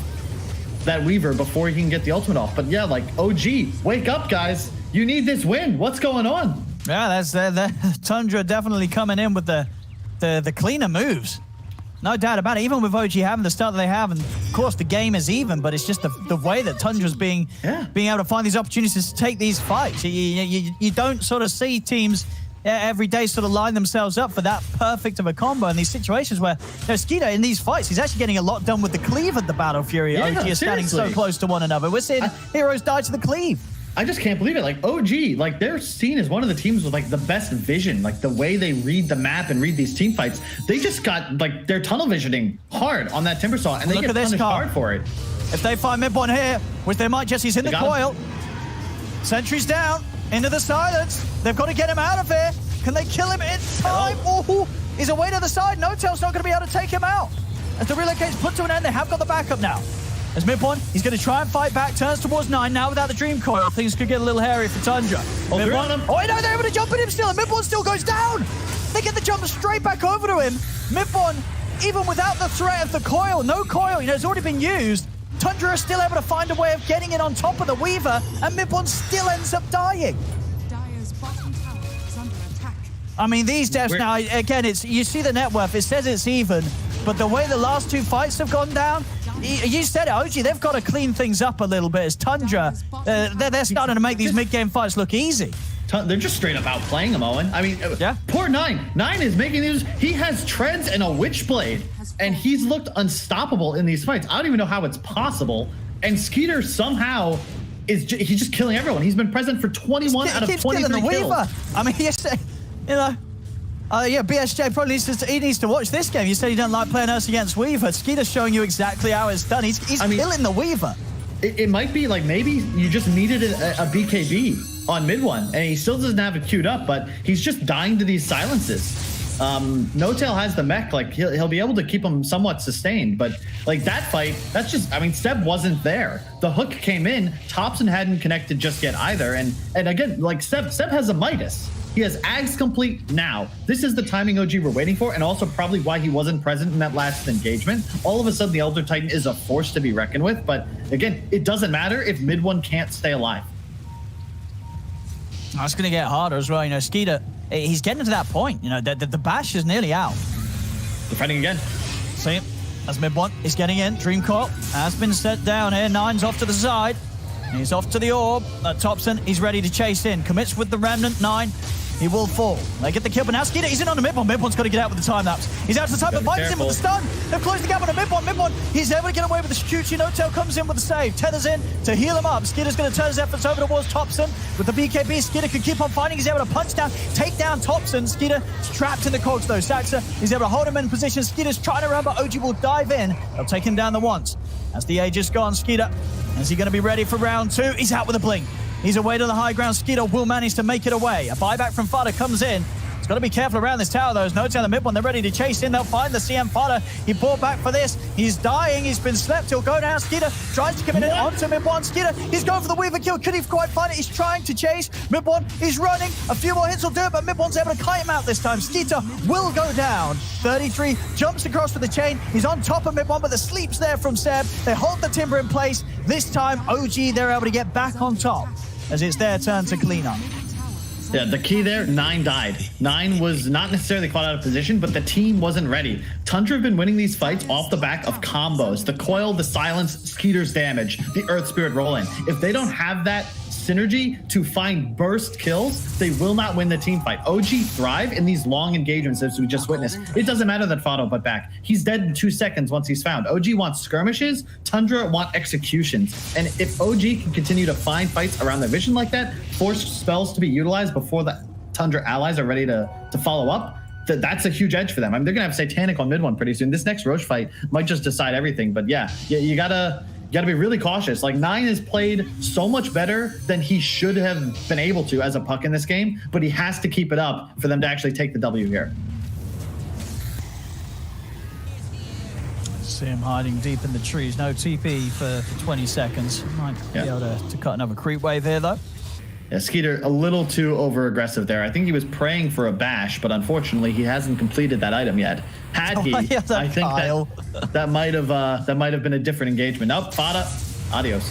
Speaker 3: that Weaver before he can get the ultimate off. But yeah, like, OG, wake up, guys. You need this win. What's going on?
Speaker 4: Yeah, that's Tundra definitely coming in with the cleaner moves. No doubt about it. Even with OG having the start that they have, and of course the game is even, but it's just the way that Tundra's being able to find these opportunities to take these fights. You don't sort of see teams every day sort of line themselves up for that perfect of a combo in these situations where Skeeter in these fights, he's actually getting a lot done with the cleave at the Battle Fury.
Speaker 3: Yeah,
Speaker 4: OG is standing so
Speaker 3: seriously.
Speaker 4: close to one another. We're seeing heroes die to the cleave.
Speaker 3: I just can't believe it. Like, OG, like, they're seen as one of the teams with, like, the best vision. Like, the way they read the map and read these team fights. They just got, like, they're tunnel visioning hard on that Timber Saw, and they
Speaker 4: Look
Speaker 3: get
Speaker 4: at this
Speaker 3: punished
Speaker 4: card.
Speaker 3: hard for it.
Speaker 4: If they find mid one here, which they might, Jesse's in the
Speaker 3: got
Speaker 4: coil. Sentry's down, into the silence. They've got to get him out of here. Can they kill him in time? Oh, he's away to the side. No-Tail's not going to be able to take him out. As the relocate's put to an end, they have got the backup now. As mid one, he's going to try and fight back, turns towards 9. Now without the Dream Coil, things could get a little hairy for Tundra.
Speaker 3: Oh,
Speaker 4: Mid
Speaker 3: they're
Speaker 4: one,
Speaker 3: on him.
Speaker 4: oh, no, they're able to jump at him still, and mid one still goes down. They get the jump straight back over to him. Mid one, even without the threat of the coil, no coil, it's already been used. Tundra is still able to find a way of getting it on top of the Weaver, and mid one still ends up dying.
Speaker 5: Dire's bottom tower is under attack.
Speaker 4: I mean, these deaths now, again, you see the net worth, it says it's even, but the way the last 2 fights have gone down, you said it, OG, they've got to clean things up a little bit as Tundra, they're starting to make these mid-game fights look easy.
Speaker 3: They're just straight up outplaying him, Owen. I mean,
Speaker 4: Yeah.
Speaker 3: poor Nine. Nine is making these. He has treads and a Witchblade, and he's looked unstoppable in these fights. I don't even know how it's possible. And Skeeter somehow he's just killing everyone. He's been present for 21 out of
Speaker 4: Keeps
Speaker 3: 23
Speaker 4: killing the
Speaker 3: kills.
Speaker 4: Weaver. I mean, BSJ probably needs to watch this game. You said you don't like playing us against Weaver. Skeeter's showing you exactly how it's done. He's killing the Weaver.
Speaker 3: It might be like maybe you just needed a BKB on mid one, and he still doesn't have it queued up, but he's just dying to these silences. No-Tail has the mech, like he'll be able to keep him somewhat sustained, but like that fight, that's just, I mean, Seb wasn't there. The hook came in, Thompson hadn't connected just yet either, and again, like Seb has a Midas. He has Ags complete now. This is the timing OG we're waiting for, and also probably why he wasn't present in that last engagement. All of a sudden, the Elder Titan is a force to be reckoned with, but again, it doesn't matter if mid one can't stay alive.
Speaker 4: It's going to get harder as well. Skeeter, he's getting to that point. The bash is nearly out.
Speaker 3: Defending again.
Speaker 4: See, as mid one, he's getting in. Dream Coil has been set down here. Nine's off to the side. He's off to the orb. Thompson, he's ready to chase in. Commits with the Remnant. 9. He will fall. They get the kill, but now Skeeter, he's in on the mid one. Mid one's got to get out with the time lapse. He's out to the time, but finds him with the stun. They've closed the gap on the mid one. Mid one, he's able to get away with the shoot. No-Tail comes in with the save. Tethers in to heal him up. Skeeter's going to turn his efforts over towards Thompson. With the BKB, Skeeter can keep on fighting. He's able to punch down, take down Thompson. Skeeter is trapped in the cogs though. Saxa, he's able to hold him in position. Skeeter's trying to run, but OG will dive in. They'll take him down the once. As the age is gone, Skeeter, is he going to be ready for round 2? He's out with a blink. He's away to the high ground. Skeeter will manage to make it away. A buyback from Fada comes in. He's got to be careful around this tower, though. There's no down the mid one. They're ready to chase in. They'll find the CM Fada. He brought back for this. He's dying. He's been slept. He'll go down. Skeeter tries to come in onto mid one. Skeeter, he's going for the Weaver kill. Could he quite find it? He's trying to chase. Mid one, he's running. A few more hits will do it, but mid one's able to kite him out this time. Skeeter will go down. 33 jumps across with the chain. He's on top of mid one, but the sleep's there from Seb. They hold the timber in place. This time, OG, they're able to get back on top as it's their turn to clean up.
Speaker 3: Yeah, the key there, 9 died. 9 was not necessarily caught out of position, but the team wasn't ready. Tundra have been winning these fights off the back of combos. The coil, the silence, Skeeter's damage, the Earth Spirit roll-in. If they don't have that synergy to find burst kills, they will not win the team fight. OG thrive in these long engagements as we just witnessed. It doesn't matter that Fado put back. He's dead in 2 seconds once he's found. OG wants skirmishes, Tundra want executions. And if OG can continue to find fights around their vision like that, force spells to be utilized before the Tundra allies are ready to follow up, that's a huge edge for them. I mean, they're gonna have Satanic on mid one pretty soon. This next Roche fight might just decide everything, but yeah, you gotta be really cautious. Like 9 has played so much better than he should have been able to as a puck in this game, but he has to keep it up for them to actually take the W here.
Speaker 4: See him hiding deep in the trees. No TP for 20 seconds. Might be able to cut another creep wave here, though.
Speaker 3: Yeah, Skeeter, a little too over-aggressive there. I think he was praying for a bash, but unfortunately, he hasn't completed that item yet. Had he, I think that might have been a different engagement. Nope, Fada, adios.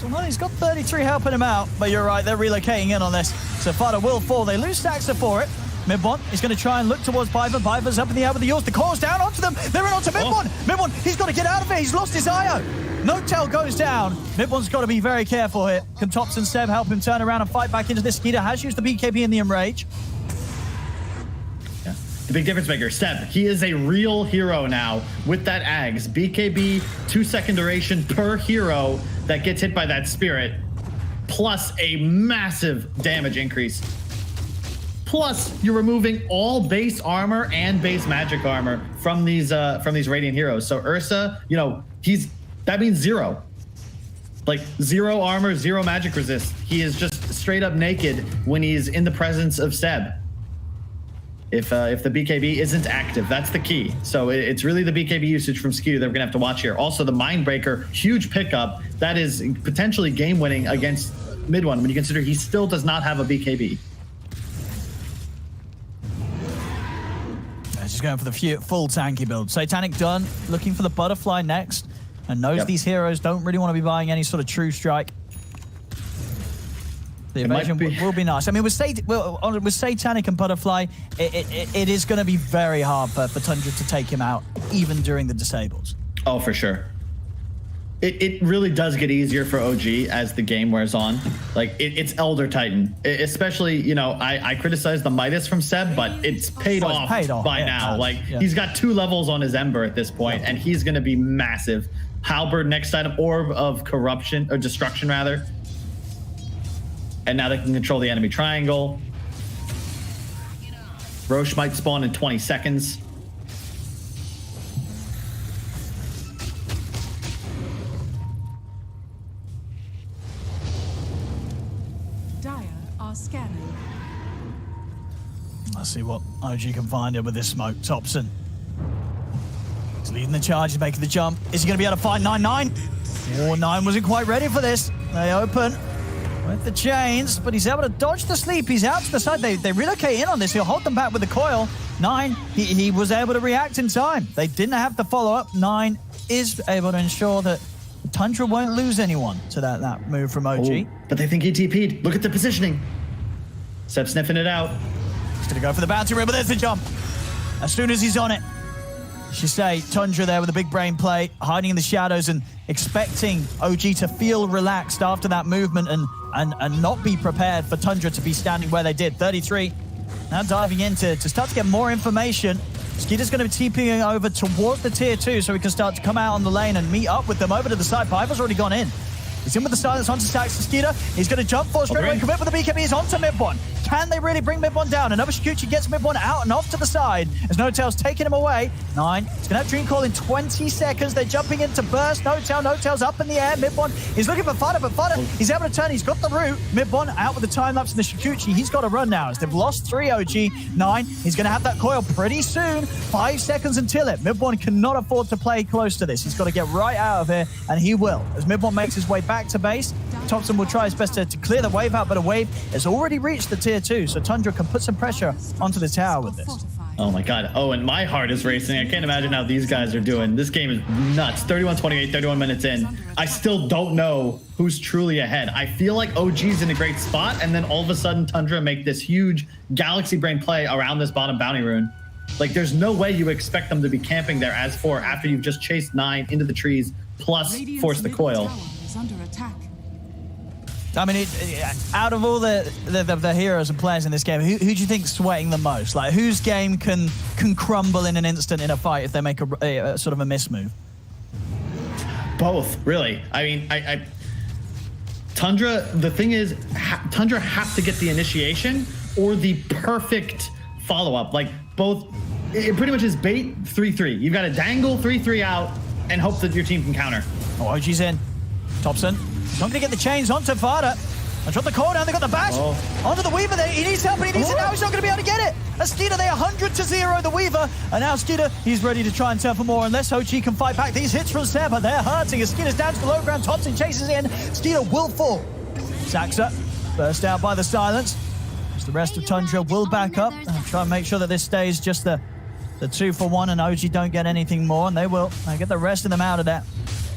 Speaker 4: Well, he's got 33 helping him out, but you're right, they're relocating in on this. So Fada will fall. They lose Saxa for it. Mid-1 is going to try and look towards Piper. Piper's up in the air with the yours. The core's down onto them. They're in onto Mid-1. Mid-1, he's got to get out of it. He's lost his IO. No-Tail goes down. Mid-1's got to be very careful here. Can Tops and Seb help him turn around and fight back into this? Skeeter has used the BKB in the Enrage.
Speaker 3: Yeah. The big difference maker, Seb, he is a real hero now with that Ags. BKB, 2-second duration per hero that gets hit by that Spirit, plus a massive damage increase. Plus, you're removing all base armor and base magic armor from these Radiant heroes. So Ursa, you know, that means 0. Like 0 armor, 0 magic resist. He is just straight up naked when he's in the presence of Seb. If the BKB isn't active, that's the key. So it's really the BKB usage from Skeeter that we're gonna have to watch here. Also, the Mindbreaker, huge pickup. That is potentially game winning against Mid-1 when you consider he still does not have a BKB.
Speaker 4: He's just going for the full tanky build. Satanic done, looking for the butterfly next, and knows these heroes don't really want to be buying any sort of true strike. The evasion will be nice. I mean, with Satanic and Butterfly, it is going to be very hard for Tundra to take him out, even during the disables.
Speaker 3: Oh, for sure. It really does get easier for OG as the game wears on. Like, it's Elder Titan. Especially, you know, I criticize the Midas from Seb, but it's paid off by now. Like, he's got 2 levels on his Ember at this point, and he's going to be massive. Halberd next item, Orb of Corruption, or Destruction, rather. And now they can control the enemy triangle. Roche might spawn in 20 seconds.
Speaker 5: Dire are scanning.
Speaker 4: Let's see what OG can find here with this smoke. Topson. He's leading the charge, he's making the jump. Is he going to be able to find 9-9? Oh, 9 wasn't quite ready for this. They open with the chains, but he's able to dodge the sleep. He's out to the side. They relocate in on this. He'll hold them back with the coil. 9, he was able to react in time. They didn't have to follow up. 9 is able to ensure that Tundra won't lose anyone to that move from OG.
Speaker 3: Oh, but they think he TP'd. Look at the positioning. Seb sniffing it out.
Speaker 4: He's going to go for the bounty rim, but there's the jump. As soon as he's on it, you say Tundra there with a big brain play, hiding in the shadows and expecting OG to feel relaxed after that movement and not be prepared for Tundra to be standing where they did. 33. Now diving in to start to get more information. Skeeter's going to be TPing over towards the tier 2 so he can start to come out on the lane and meet up with them over to the side. Piper's already gone in. He's in with the silence onto Sax to Skeeter. He's going to jump for straight away, commit with the BKB. He's onto Mid-1. Can they really bring Mid-1 down? Another Shikuchi gets Mid-1 out and off to the side as No-Tail's taking him away. 9. He's going to have Dream Call in 20 seconds. They're jumping into burst. No-Tail's up in the air. Mid-1 he's looking for Fada, but Fada, he's able to turn. He's got the root. Mid-1 out with the time lapse in the Shikuchi. He's got to run now as they've lost 3 OG. 9. He's going to have that coil pretty soon. 5 seconds until it. Mid-1 cannot afford to play close to this. He's got to get right out of here, and he will. As Mid-1 makes his way back to base, Thompson will try his best to clear the wave out, but a wave has already reached the tier 2, so Tundra can put some pressure onto the tower with this.
Speaker 3: Oh my god. Oh, and my heart is racing. I can't imagine how these guys are doing. This game is nuts. 31-28, 31 minutes in. I still don't know who's truly ahead. I feel like OG's in a great spot, and then all of a sudden Tundra make this huge galaxy brain play around this bottom bounty rune. Like, there's no way you expect them to be camping there as 4 after you've just chased 9 into the trees, plus force the coil.
Speaker 5: Under attack.
Speaker 4: I mean, out of all the heroes and players in this game, who do you think's sweating the most? Like, whose game can crumble in an instant in a fight if they make a sort of a miss move?
Speaker 3: Both, really. I mean, Tundra, the thing is, Tundra have to get the initiation or the perfect follow-up. Like, both, it pretty much is bait 3-3. You've got to dangle 3-3 out and hope that your team can counter.
Speaker 4: Oh, OG's in. Topson. He's not going to get the chains onto Fada. I dropped the core down. They got the bash. Onto the Weaver there. He needs help, and he needs it now. He's not going to be able to get it. And Skeeter, they 100-0 the Weaver. And now Skeeter, he's ready to try and turn for more. Unless OG can fight back these hits from Seb, but they're hurting as Skeeter's down to the low ground. Thompson chases in. Skeeter will fall. Saxa burst out by the silence. The rest of Tundra will back up and try and make sure that this stays just the 2-for-1 and OG don't get anything more, and they will. They get the rest of them out of that.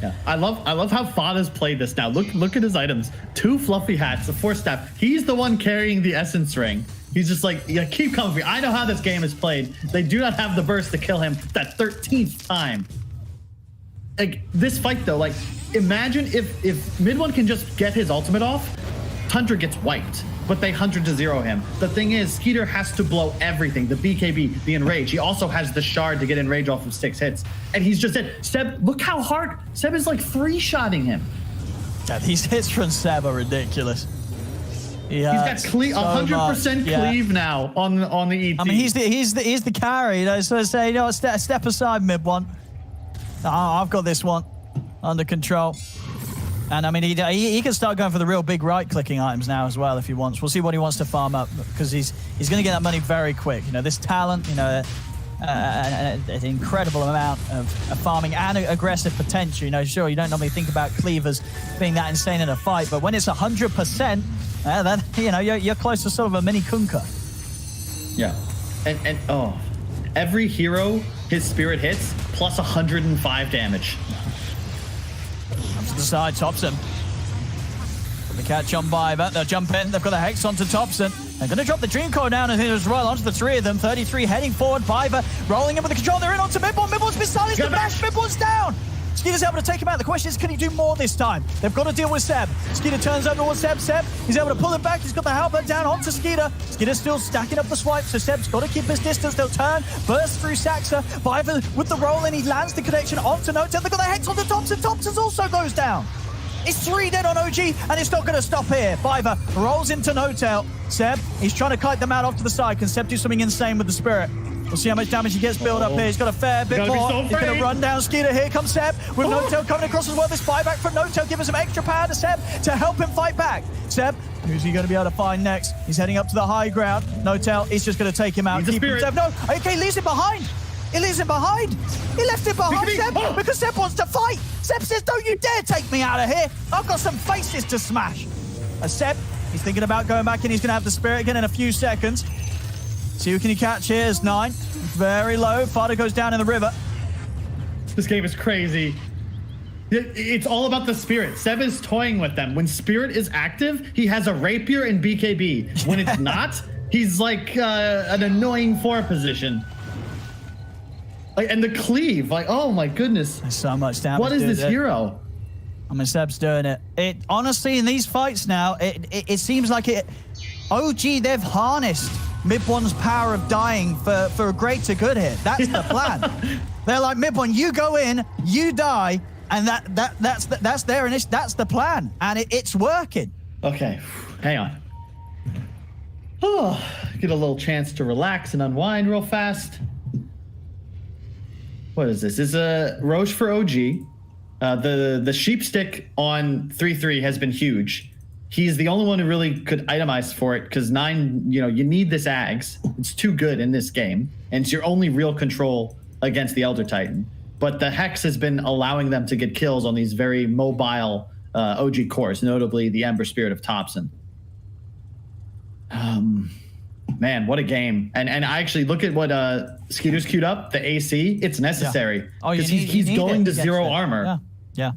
Speaker 3: Yeah, I love how Fada's played this now. Look at his items. 2 fluffy hats, a 4-staff. He's the one carrying the essence ring. He's just like, yeah, keep coming for me. I know how this game is played. They do not have the burst to kill him that 13th time. Like, this fight though, like, imagine if mid one can just get his ultimate off, Tundra gets wiped. But they 100-0 him. The thing is, Skeeter has to blow everything. The BKB, the Enrage. He also has the Shard to get Enrage off of 6 hits. And he's just dead. Seb, look how hard. Seb is like 3-shotting him.
Speaker 4: Yeah, these hits from Seb are ridiculous.
Speaker 3: He's got 100% cleave now on the ET.
Speaker 4: I mean, he's the carry. You know, so say, you know, step aside, mid one. I've got this one under control. And I mean, he can start going for the real big right-clicking items now as well if he wants. We'll see what he wants to farm up because he's going to get that money very quick. You know, this talent, you know, an incredible amount of farming and aggressive potential. You know, sure, you don't normally think about cleavers being that insane in a fight, but when it's 100%, then, you know, you're close to sort of a mini Kunka.
Speaker 3: Yeah. And oh, every hero his spirit hits plus 105 damage.
Speaker 4: To the side, Thompson. The catch on Biver. They'll jump in. They've got a Hex onto Thompson. They're going to drop the Dream Core down and as well onto the 3 of them. 33 heading forward. Biver rolling in with the control. They're in onto Midborn. Midborn's been silenced. The bash. Midborn's down. Skeeter's able to take him out. The question is, can he do more this time? They've got to deal with Seb. Skeeter turns over towards Seb. Seb, he's able to pull him back. He's got the halberd down onto Skeeter. Skeeter's still stacking up the swipe, so Seb's got to keep his distance. They'll turn, burst through Saxa. Biver with the roll in. He lands the connection onto Notel. They've got the Hex onto Thompson. Thompson's also goes down. It's 3 dead on OG, and it's not going to stop here. Biver rolls into Notel. Seb, he's trying to kite them out off to the side. Can Seb do something insane with the Spirit? We'll see how much damage he gets built up here. He's got a fair bit more. He's going to run down Skeeter. Here comes Seb with Notel coming across as well. This buyback from Notel giving some extra power to Seb to help him fight back. Seb, who's he going to be able to find next? He's heading up to the high ground. Notel is just going to take him out. Keep him Seb. No, okay, leaves him behind. He leaves him behind. He left him behind, Seb, because Seb wants to fight. Seb says, don't you dare take me out of here. I've got some faces to smash. As Seb, he's thinking about going back in. He's going to have the Spirit again in a few seconds. See who can he catch here is 9. Very low. Fada goes down in the river.
Speaker 3: This game is crazy. It's all about the Spirit. Seb is toying with them. When Spirit is active, he has a Rapier and BKB. When it's not, he's like an annoying 4 position. Like, and the cleave, like, oh my goodness.
Speaker 4: There's so much damage.
Speaker 3: What is this hero?
Speaker 4: I mean, Seb's doing it. It honestly, in these fights now, it seems like OG, they've harnessed Midbone's power of dying for a greater good here. That's the plan. They're like, Midbone, you go in, you die, and that's their initiative. That's the plan, and it's working.
Speaker 3: Okay, hang on. Oh, get a little chance to relax and unwind real fast. What is this? This is a Roche for OG. The sheep stick on 3-3 has been huge. He's the only one who really could itemize for it because 9, you know, you need this Ags. It's too good in this game, and it's your only real control against the Elder Titan. But the Hex has been allowing them to get kills on these very mobile OG cores, notably the Ember Spirit of Thompson. Man, what a game. And I actually look at what Skeeter's queued up, the AC, it's necessary.
Speaker 4: Yeah. Oh,
Speaker 3: because he's going to 0 armor.
Speaker 4: Yeah.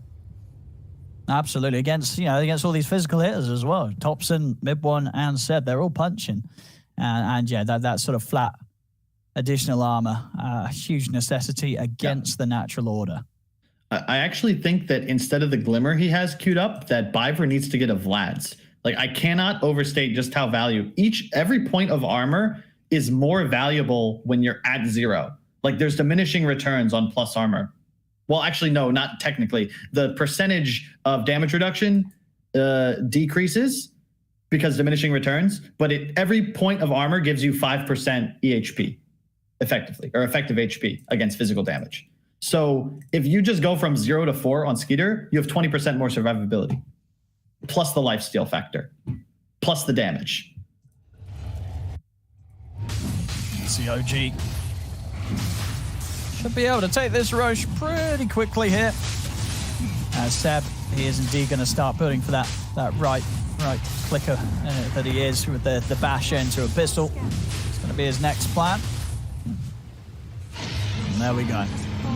Speaker 4: Absolutely. Against all these physical hitters as well. Thompson, Midone, and Seb, they're all punching. And yeah, that sort of flat additional armor, a huge necessity against the natural order.
Speaker 3: I actually think that instead of the Glimmer he has queued up, that Biver needs to get a Vlad's. Like, I cannot overstate just how every point of armor is more valuable when you're at 0. Like, there's diminishing returns on plus armor. Well, actually, no, not technically. The percentage of damage reduction decreases because diminishing returns, but every point of armor gives you 5% EHP effectively, or effective HP against physical damage. So if you just go from 0 to 4 on Skeeter, you have 20% more survivability, plus the lifesteal factor, plus the damage.
Speaker 4: see OG should be able to take this Roche pretty quickly here. As Seb, he is indeed going to start putting for that right clicker that he is with the bash into a pistol. It's going to be his next plan. And there we go.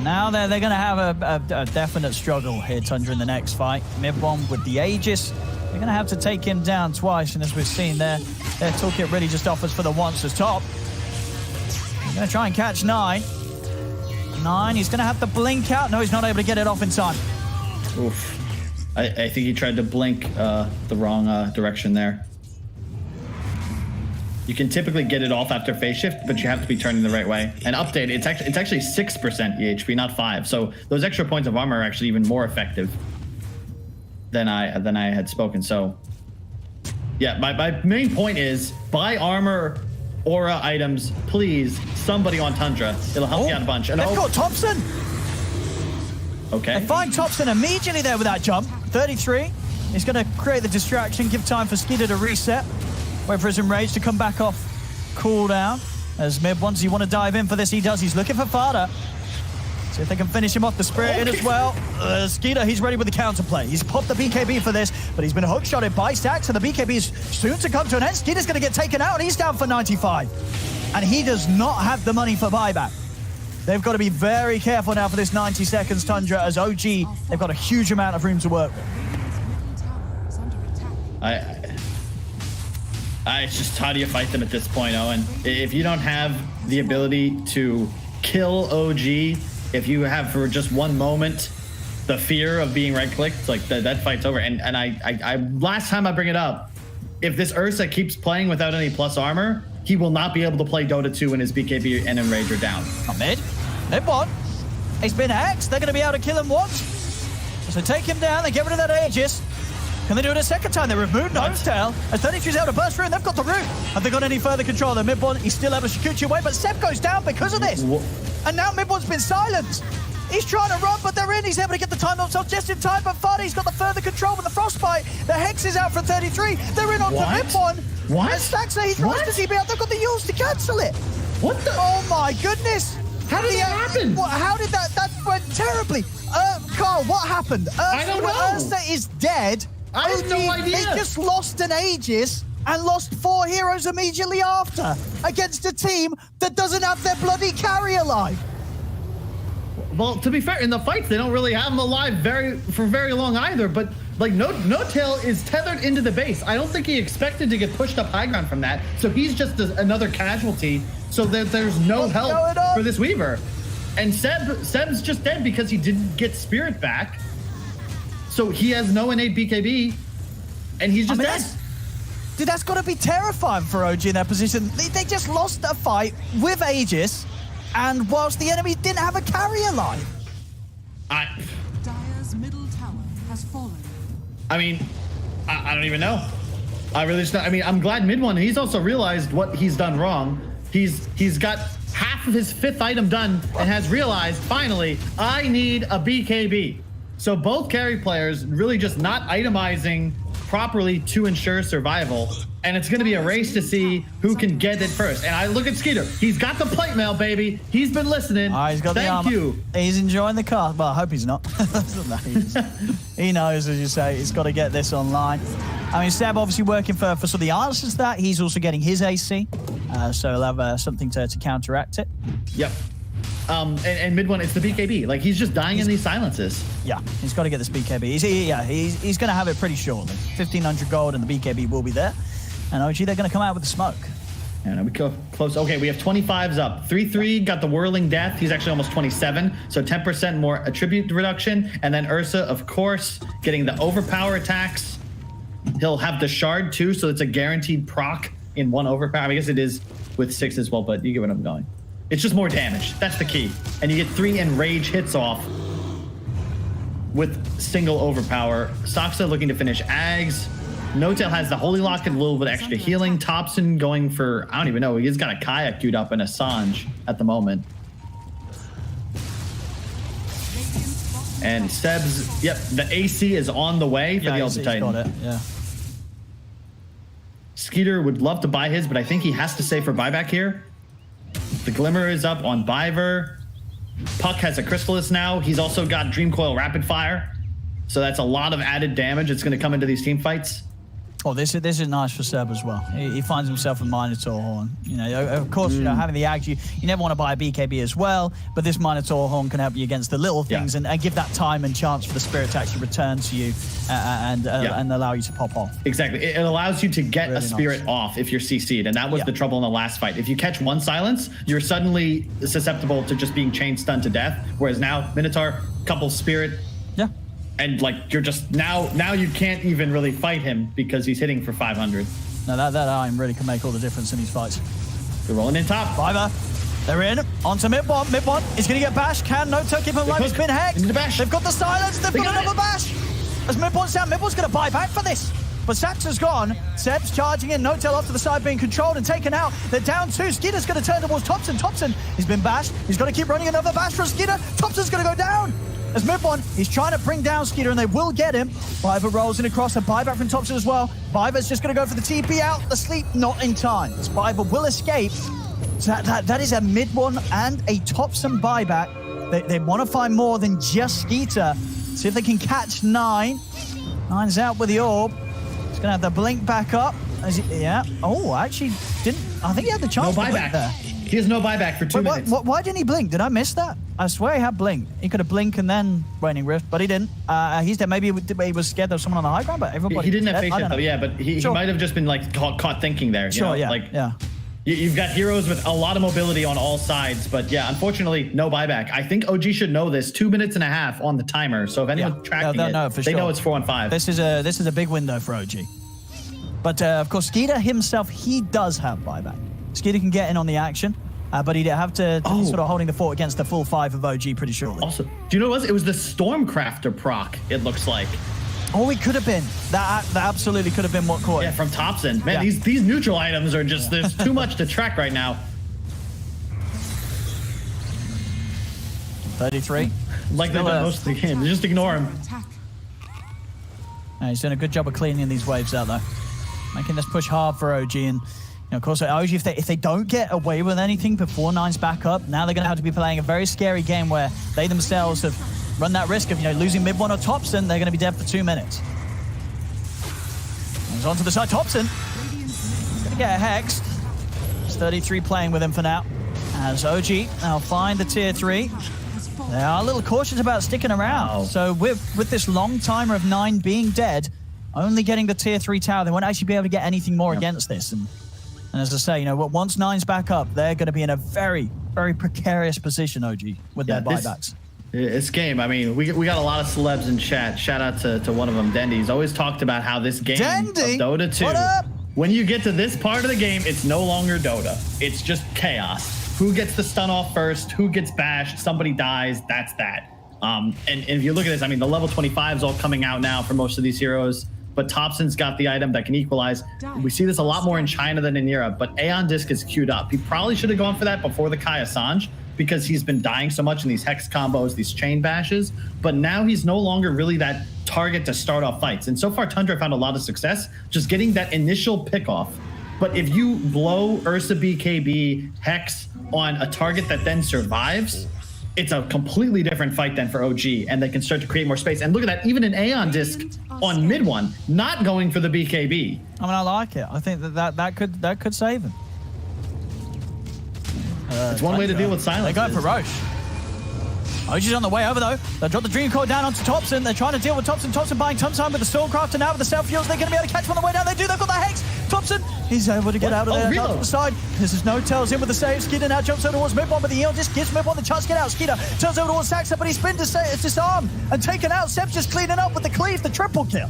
Speaker 4: Now they're going to have a definite struggle here, Tundra, in the next fight. Mid one with the Aegis. They're going to have to take him down twice, and as we've seen there, their toolkit really just offers for the once as top. They're going to try and catch 9. 9, he's going to have to blink out. No, he's not able to get it off in time.
Speaker 3: Oof. I think he tried to blink the wrong direction there. You can typically get it off after phase shift, but you have to be turning the right way. And update, it's actually 6% EHP, not 5. So those extra points of armor are actually even more effective than I had spoken. So yeah, my main point is buy armor, aura items, please. Somebody on Tundra, it'll help you out a bunch. And
Speaker 4: they've got Thompson.
Speaker 3: Okay.
Speaker 4: They find Thompson immediately there with that jump. 33. He's going to create the distraction, give time for Skeeter to reset. Wait for his Enrage to come back off cooldown. As Mib, once you want to dive in for this, he does. He's looking for Fada. See if they can finish him off. The Spirit in as well. Skeeter, he's ready with the counterplay. He's popped the BKB for this, but he's been hookshotted by Stacks, and the BKB is soon to come to an end. Skeeter's going to get taken out, and he's down for 95. And he does not have the money for buyback. They've got to be very careful now for this 90 seconds, Tundra, as OG, they've got a huge amount of room to work with.
Speaker 3: It's just how do you fight them at this point, Owen? If you don't have the ability to kill OG, if you have for just one moment the fear of being right-clicked, like that fight's over. And I last time I bring it up, if this Ursa keeps playing without any plus armor, he will not be able to play Dota 2 when his BKB and Enrage are down.
Speaker 4: Not mid. Mid one. He's been hexed. They're going to be able to kill him once. So take him down. They get rid of that Aegis. Can they do it a second time? They remove Nosetail. As 33's able to burst through, and they've got the root. Have they got any further control? The mid one, he's still able to shoot you away, but Seb goes down because of this. And now mid one's been silenced. He's trying to run, but they're in. He's able to get the time themselves just in time, but Fadi's got the further control with the Frostbite. The Hex is out for 33. They're in onto mid one.
Speaker 3: What?
Speaker 4: And Stacks, he tries to TP out. They've got the Yules to cancel it.
Speaker 3: What the?
Speaker 4: Oh my goodness.
Speaker 3: How did that happen?
Speaker 4: How did that? That went terribly. Carl, what happened?
Speaker 3: I don't know.
Speaker 4: Ursa is dead.
Speaker 3: I have no idea.
Speaker 4: They just lost an Aegis and lost 4 heroes immediately after against a team that doesn't have their bloody carry alive.
Speaker 3: Well, to be fair, in the fights, they don't really have him alive for very long either, but like No-Tail is tethered into the base. I don't think he expected to get pushed up high ground from that, so he's just another casualty, so there's no help for this Weaver. And Seb's just dead because he didn't get Spirit back, so he has no innate BKB, and he's just dead.
Speaker 4: Dude, that's got to be terrifying for OG in that position. They just lost a fight with Aegis, and whilst the enemy didn't have a carry alive.
Speaker 5: Dire's middle tower has fallen.
Speaker 3: I mean, I don't even know. I really just don't. I mean, I'm glad mid one, he's also realized what he's done wrong. He's got half of his 5th item done and has realized, finally, I need a BKB. So both carry players really just not itemizing properly to ensure survival. And it's going to be a race to see who can get it first. And I look at Skeeter. He's got the plate mail, baby. He's been listening.
Speaker 4: He's got the armor. Thank you. He's enjoying the car. Well, I hope he's not. He knows, as you say, he's got to get this online. I mean, Seb obviously working for some of the answers to that. He's also getting his AC. So he'll have something to counteract it.
Speaker 3: Yep. And mid one, it's the BKB. Like, he's just dying in these silences.
Speaker 4: Yeah, he's got to get this BKB. He's going to have it pretty shortly. 1,500 gold and the BKB will be there. And OG, they're going to come out with the smoke.
Speaker 3: And we go close. Okay, we have 25s up. 3-3 got the Whirling Death. He's actually almost 27. So 10% more attribute reduction. And then Ursa, of course, getting the overpower attacks. He'll have the Shard too, so it's a guaranteed proc in 1 overpower. I guess it is with 6 as well, but you get what I'm going. It's just more damage. That's the key. And you get 3 Enrage hits off with single overpower. Soxa looking to finish Ags. No-Tail has the Holy Lock and a little bit extra healing. Thompson going for, I don't even know, he's got a Kayak queued up and a Sanj at the moment. And Seb's, yep, the AC is on the way for the Ultra Titan.
Speaker 4: Got it, yeah.
Speaker 3: Skeeter would love to buy his, but I think he has to save for buyback here. The Glimmer is up on Biver. Puck has a Crystallis now. He's also got Dream Coil Rapid Fire. So that's a lot of added damage that's going to come into these team fights.
Speaker 4: Oh, this is nice for Seb as well. He finds himself a Minotaur Horn. You know, of course, you know, having the Axe, you never want to buy a BKB as well, but this Minotaur Horn can help you against the little things and give that time and chance for the Spirit to actually return to you and allow you to pop off.
Speaker 3: Exactly. It allows you to get really a Spirit off if you're CC'd, and that was the trouble in the last fight. If you catch one Silence, you're suddenly susceptible to just being chain stunned to death, whereas now, Minotaur, couple Spirit, and like you're just now you can't even really fight him because he's hitting for 500.
Speaker 4: Now that iron really can make all the difference in these fights.
Speaker 3: They're rolling in top.
Speaker 4: Biver, they're in onto mid one. Mid one is going to get bashed. Can Noto keep him alive? He's been hexed. They've got the silence. They've got another bash. As mid one's down, mid one's going to buy back for this. But Saxa's gone. Seb's charging in. Notel off to the side being controlled and taken out. They're down 2. Skeeter's going to turn towards Thompson. Thompson, he's been bashed. He's got to keep running another bash from Skeeter. Thompson's going to go down. As Mid1, he's trying to bring down Skeeter, and they will get him. Biver rolls in across, a buyback from Thompson as well. Biver's just going to go for the TP out. The sleep, not in time. As Biver will escape. So that is a Mid1 and a Thompson buyback. They want to find more than just Skeeter. See if they can catch 9. 9's out with the orb. He's going to have the blink back up. Oh, actually didn't. I think he had the chance to blink there.
Speaker 3: He has no buyback for 2 minutes.
Speaker 4: Why didn't he blink? Did I miss that? I swear he had blink. He could have blinked and then Waning Rift, but he didn't. He's dead. Maybe he was scared of someone on the high ground, but everybody.
Speaker 3: He didn't have face shift though. Yeah, but he might have just been like caught thinking there.
Speaker 4: Sure.
Speaker 3: You know? You've got heroes with a lot of mobility on all sides, but yeah, unfortunately, no buyback. I think OG should know this. 2 minutes and a half on the timer. So if anyone's tracking it, they know it's 4 on 5.
Speaker 4: This is a big window for OG. But of course, Skeeter himself, he does have buyback. Skeeter can get in on the action. But he'd have to sort of holding the fort against the full 5 of OG pretty shortly.
Speaker 3: Also, do you know what it was? It was the Stormcrafter proc, it looks like.
Speaker 4: Oh, it could have been. That absolutely could have been what caught.
Speaker 3: Yeah, from Thompson. Man, these neutral items are just, there's too much to track right now.
Speaker 4: 33.
Speaker 3: Like they've done most of the game. Just ignore him.
Speaker 4: He's doing a good job of cleaning these waves out, though. Making this push hard for OG. And of course, OG, if they don't get away with anything before 9's back up, now they're going to have to be playing a very scary game where they themselves have run that risk of losing Mid1 or Thompson. They're going to be dead for 2 minutes. He's onto the side. Thompson going to get hexed. It's 33 playing with him for now. As OG now find the tier 3. They are a little cautious about sticking around. So with this long timer of 9 being dead, only getting the tier 3 tower, they won't actually be able to get anything more against this. And as I say, once 9's back up, they're going to be in a very, very precarious position, OG, with their buybacks.
Speaker 3: This game, I mean, we got a lot of celebs in chat. Shout out to one of them, Dendy. He's always talked about how this game of Dota 2, when you get to this part of the game, it's no longer Dota. It's just chaos. Who gets the stun off first? Who gets bashed? Somebody dies. That's that. And if you look at this, I mean, the level 25 is all coming out now for most of these heroes. But Thompson's got the item that can equalize. We see this a lot more in China than in Europe, but Aeon Disc is queued up. He probably should have gone for that before the Kai Assange because he's been dying so much in these hex combos, these chain bashes, but now he's no longer really that target to start off fights. And so far, Tundra found a lot of success just getting that initial pick off. But if you blow Ursa BKB Hex on a target that then survives, it's a completely different fight than for OG, and they can start to create more space. And look at that, even an Aeon Disc on Mid1, not going for the BKB.
Speaker 4: I mean, I like it. I think that could save him.
Speaker 3: It's one way to deal with silence.
Speaker 4: They're going for Roche. OG's on the way over, though. They drop the Dream Core down onto Thompson. They're trying to deal with Thompson. Thompson buying time with the Stormcrafter now with the self-fuels. They're going to be able to catch him on the way down. They do. They've got the Hex. Thompson, he's able to get out of there. Out to the side. This is no tells in with the save. Skeeter now jumps over towards Mid1, but the Eon just gives Mid1 the chance to get out. Skeeter turns over towards Saxa, but he's been disarmed and taken out. Seb's just cleaning up with the cleave, the triple kill.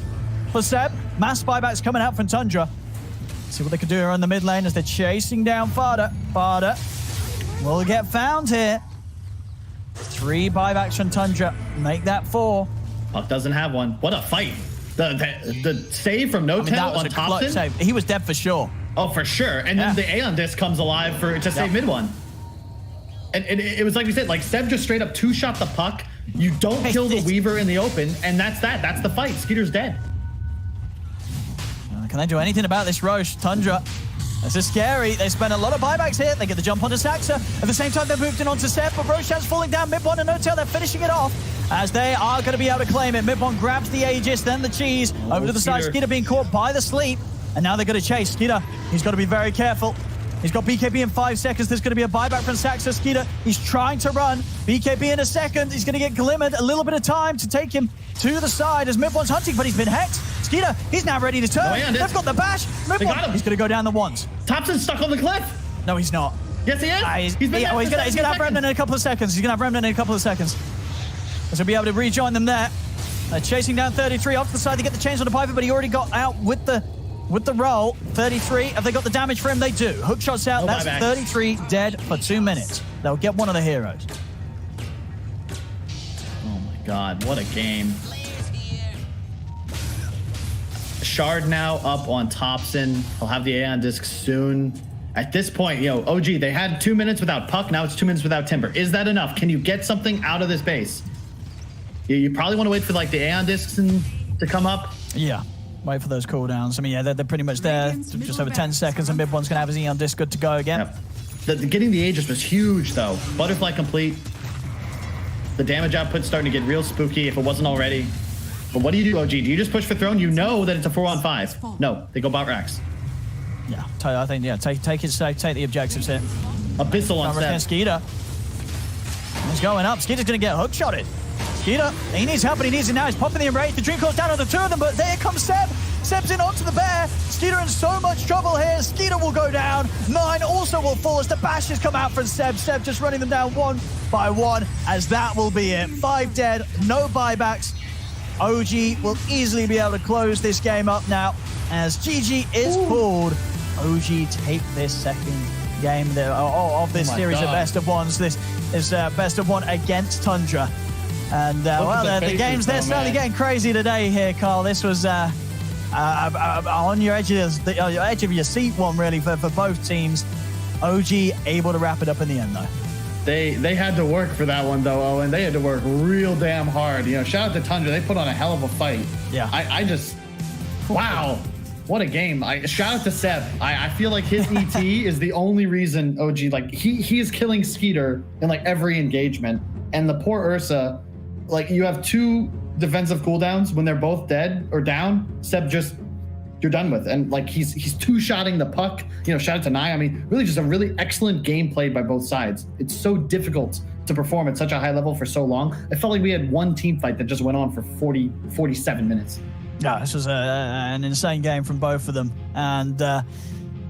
Speaker 4: For Seb, mass buybacks coming out from Tundra. See what they can do here on the mid lane as they're chasing down Farda. Farda will get found here. 3 buybacks from Tundra. Make that 4.
Speaker 3: Puck doesn't have one. What a fight. The save from No-Tail on Thompson.
Speaker 4: Save. He was dead for sure.
Speaker 3: Oh, for sure. And then the Aeon Disc comes alive to save Mid1. And it was like we said, like Seb just straight up 2-shot the puck. You don't kill the Weaver in the open, and that's that. That's the fight. Skeeter's dead.
Speaker 4: Can they do anything about this Roche? Tundra, This is scary. They spend a lot of buybacks here. They get the jump onto Saxa. At the same time, they're moved in onto Seth, but Roshan's falling down. Mid-1 and No-Tail, they're finishing it off as they are going to be able to claim it. Mid-1 grabs the Aegis, then the cheese. Over to the side, Skeeter being caught by the sleep. And now they're going to chase. Skeeter, he's got to be very careful. He's got BKB in 5 seconds. There's going to be a buyback from Saxa. Skeeter, he's trying to run. BKB in a second. He's going to get glimmered. A little bit of time to take him to the side as Mid-1's hunting, but he's been hexed. Skeeter, he's now ready to turn. They've got the bash. Mid-1, he's going to go down the ones.
Speaker 3: Thompson's stuck on the cliff.
Speaker 4: No, he's not.
Speaker 3: Yes, he is. He's
Speaker 4: going to have Remnant in a couple of seconds. He's going to have Remnant in a couple of seconds. So be able to rejoin them there. Chasing down 33 off to the side. They get the chains on the Piper, but he already got out with the roll. 33, have they got the damage for him? They do. Hook shots out. That's 33 dead for 2 minutes. They'll get one of the heroes.
Speaker 3: Oh my God, what a game. Shard now up on Thompson. He'll have the Aeon disc soon. At this point, you know, OG, they had 2 minutes without Puck. Now it's 2 minutes without Timber. Is that enough? Can you get something out of this base? You probably want to wait for like the Aeon discs to come up.
Speaker 4: Yeah. Wait for those cooldowns. I mean, yeah, they're pretty much there. Just over 10 seconds, and Mid-1's going to have his Aeon disc good to go again.
Speaker 3: Yep. Getting the Aegis was huge, though. Butterfly complete. The damage output's starting to get real spooky if it wasn't already. But what do you do, OG? Do you just push for throne? You know that it's a 4-on-5. No, they go bot racks.
Speaker 4: Yeah, I think, yeah, take the objectives here.
Speaker 3: Abyssal on set.
Speaker 4: Skeeter. He's going up. Skeeter's going to get hook shotted. Skeeter, he needs help, but he needs it now. He's popping the Enrage. The Dream calls down on the two of them, but there comes Seb. Seb's in onto the bear. Skeeter in so much trouble here. Skeeter will go down. 9 also will fall as the bashes come out from Seb. Seb just running them down 1 by 1, as that will be it. 5 dead, no buybacks. OG will easily be able to close this game up now as GG is pulled. OG take this second game of this series of best of ones. This is best of 1 against Tundra. And well, the games, they're certainly getting crazy today here, Carl. This was on your edge of your seat one, really, for both teams. OG able to wrap it up in the end, though.
Speaker 3: They had to work for that one, though, Owen. They had to work real damn hard. You know, shout out to Tundra. They put on a hell of a fight.
Speaker 4: Yeah.
Speaker 3: I just, wow. What a game. Shout out to Seb. I feel like his ET is the only reason OG, like, he is killing Skeeter in, like, every engagement. And the poor Ursa, like, you have 2 defensive cooldowns. When they're both dead or down, Seb just, you're done with. And, like, he's two-shotting the puck. You know, shout out to Nye. I mean, really just a really excellent game played by both sides. It's so difficult to perform at such a high level for so long. I felt like we had one team fight that just went on for 47 minutes.
Speaker 4: Yeah, this was an insane game from both of them. And,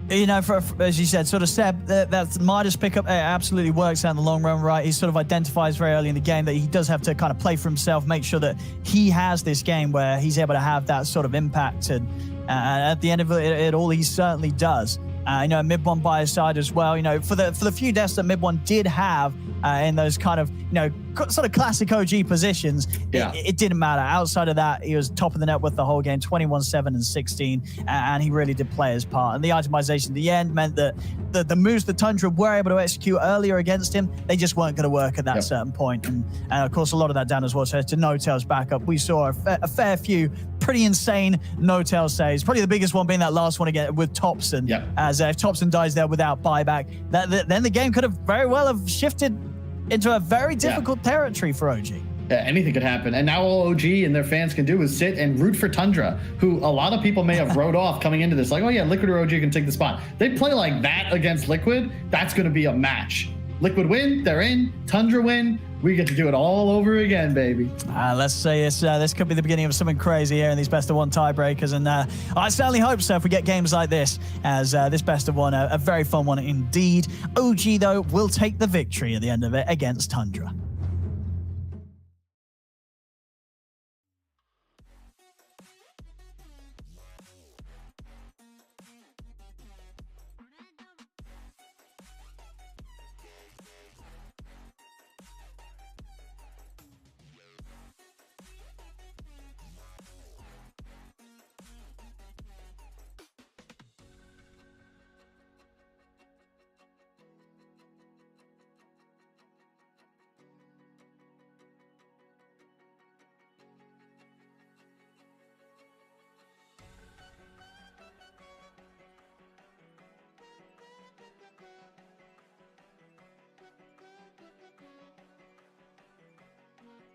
Speaker 4: you know, as you said, sort of Seb, that Midas pickup absolutely works out in the long run, right? He sort of identifies very early in the game that he does have to kind of play for himself, make sure that he has this game where he's able to have that sort of impact. And at the end of it all, he certainly does. You know, Mid-1 by his side as well. You know, for the few deaths that Mid-1 did have in those kind of, you know, sort of classic OG positions, it didn't matter. Outside of that, he was top of the net with the whole game, 21, 7, and 16, and he really did play his part. And the itemization at the end meant that the moves that Tundra were able to execute earlier against him, they just weren't going to work at that certain point. And of course, a lot of that down as well to No-Tail's backup. We saw a fair few pretty insane No-Tail saves. Probably the biggest one being that last one again with Thompson. As if Thompson dies there without buyback, then the game could have very well have shifted into a very difficult territory for OG.
Speaker 3: Yeah, anything could happen. And now all OG and their fans can do is sit and root for Tundra, who a lot of people may have wrote off coming into this. Like, oh yeah, Liquid or OG can take the spot. They play like that against Liquid, that's going to be a match. Liquid win, they're in. Tundra win, we get to do it all over again, baby.
Speaker 4: Let's say this could be the beginning of something crazy here in these best of 1 tiebreakers. And I certainly hope so if we get games like this, as this best of 1, a very fun one indeed. OG, though, will take the victory at the end of it against Tundra.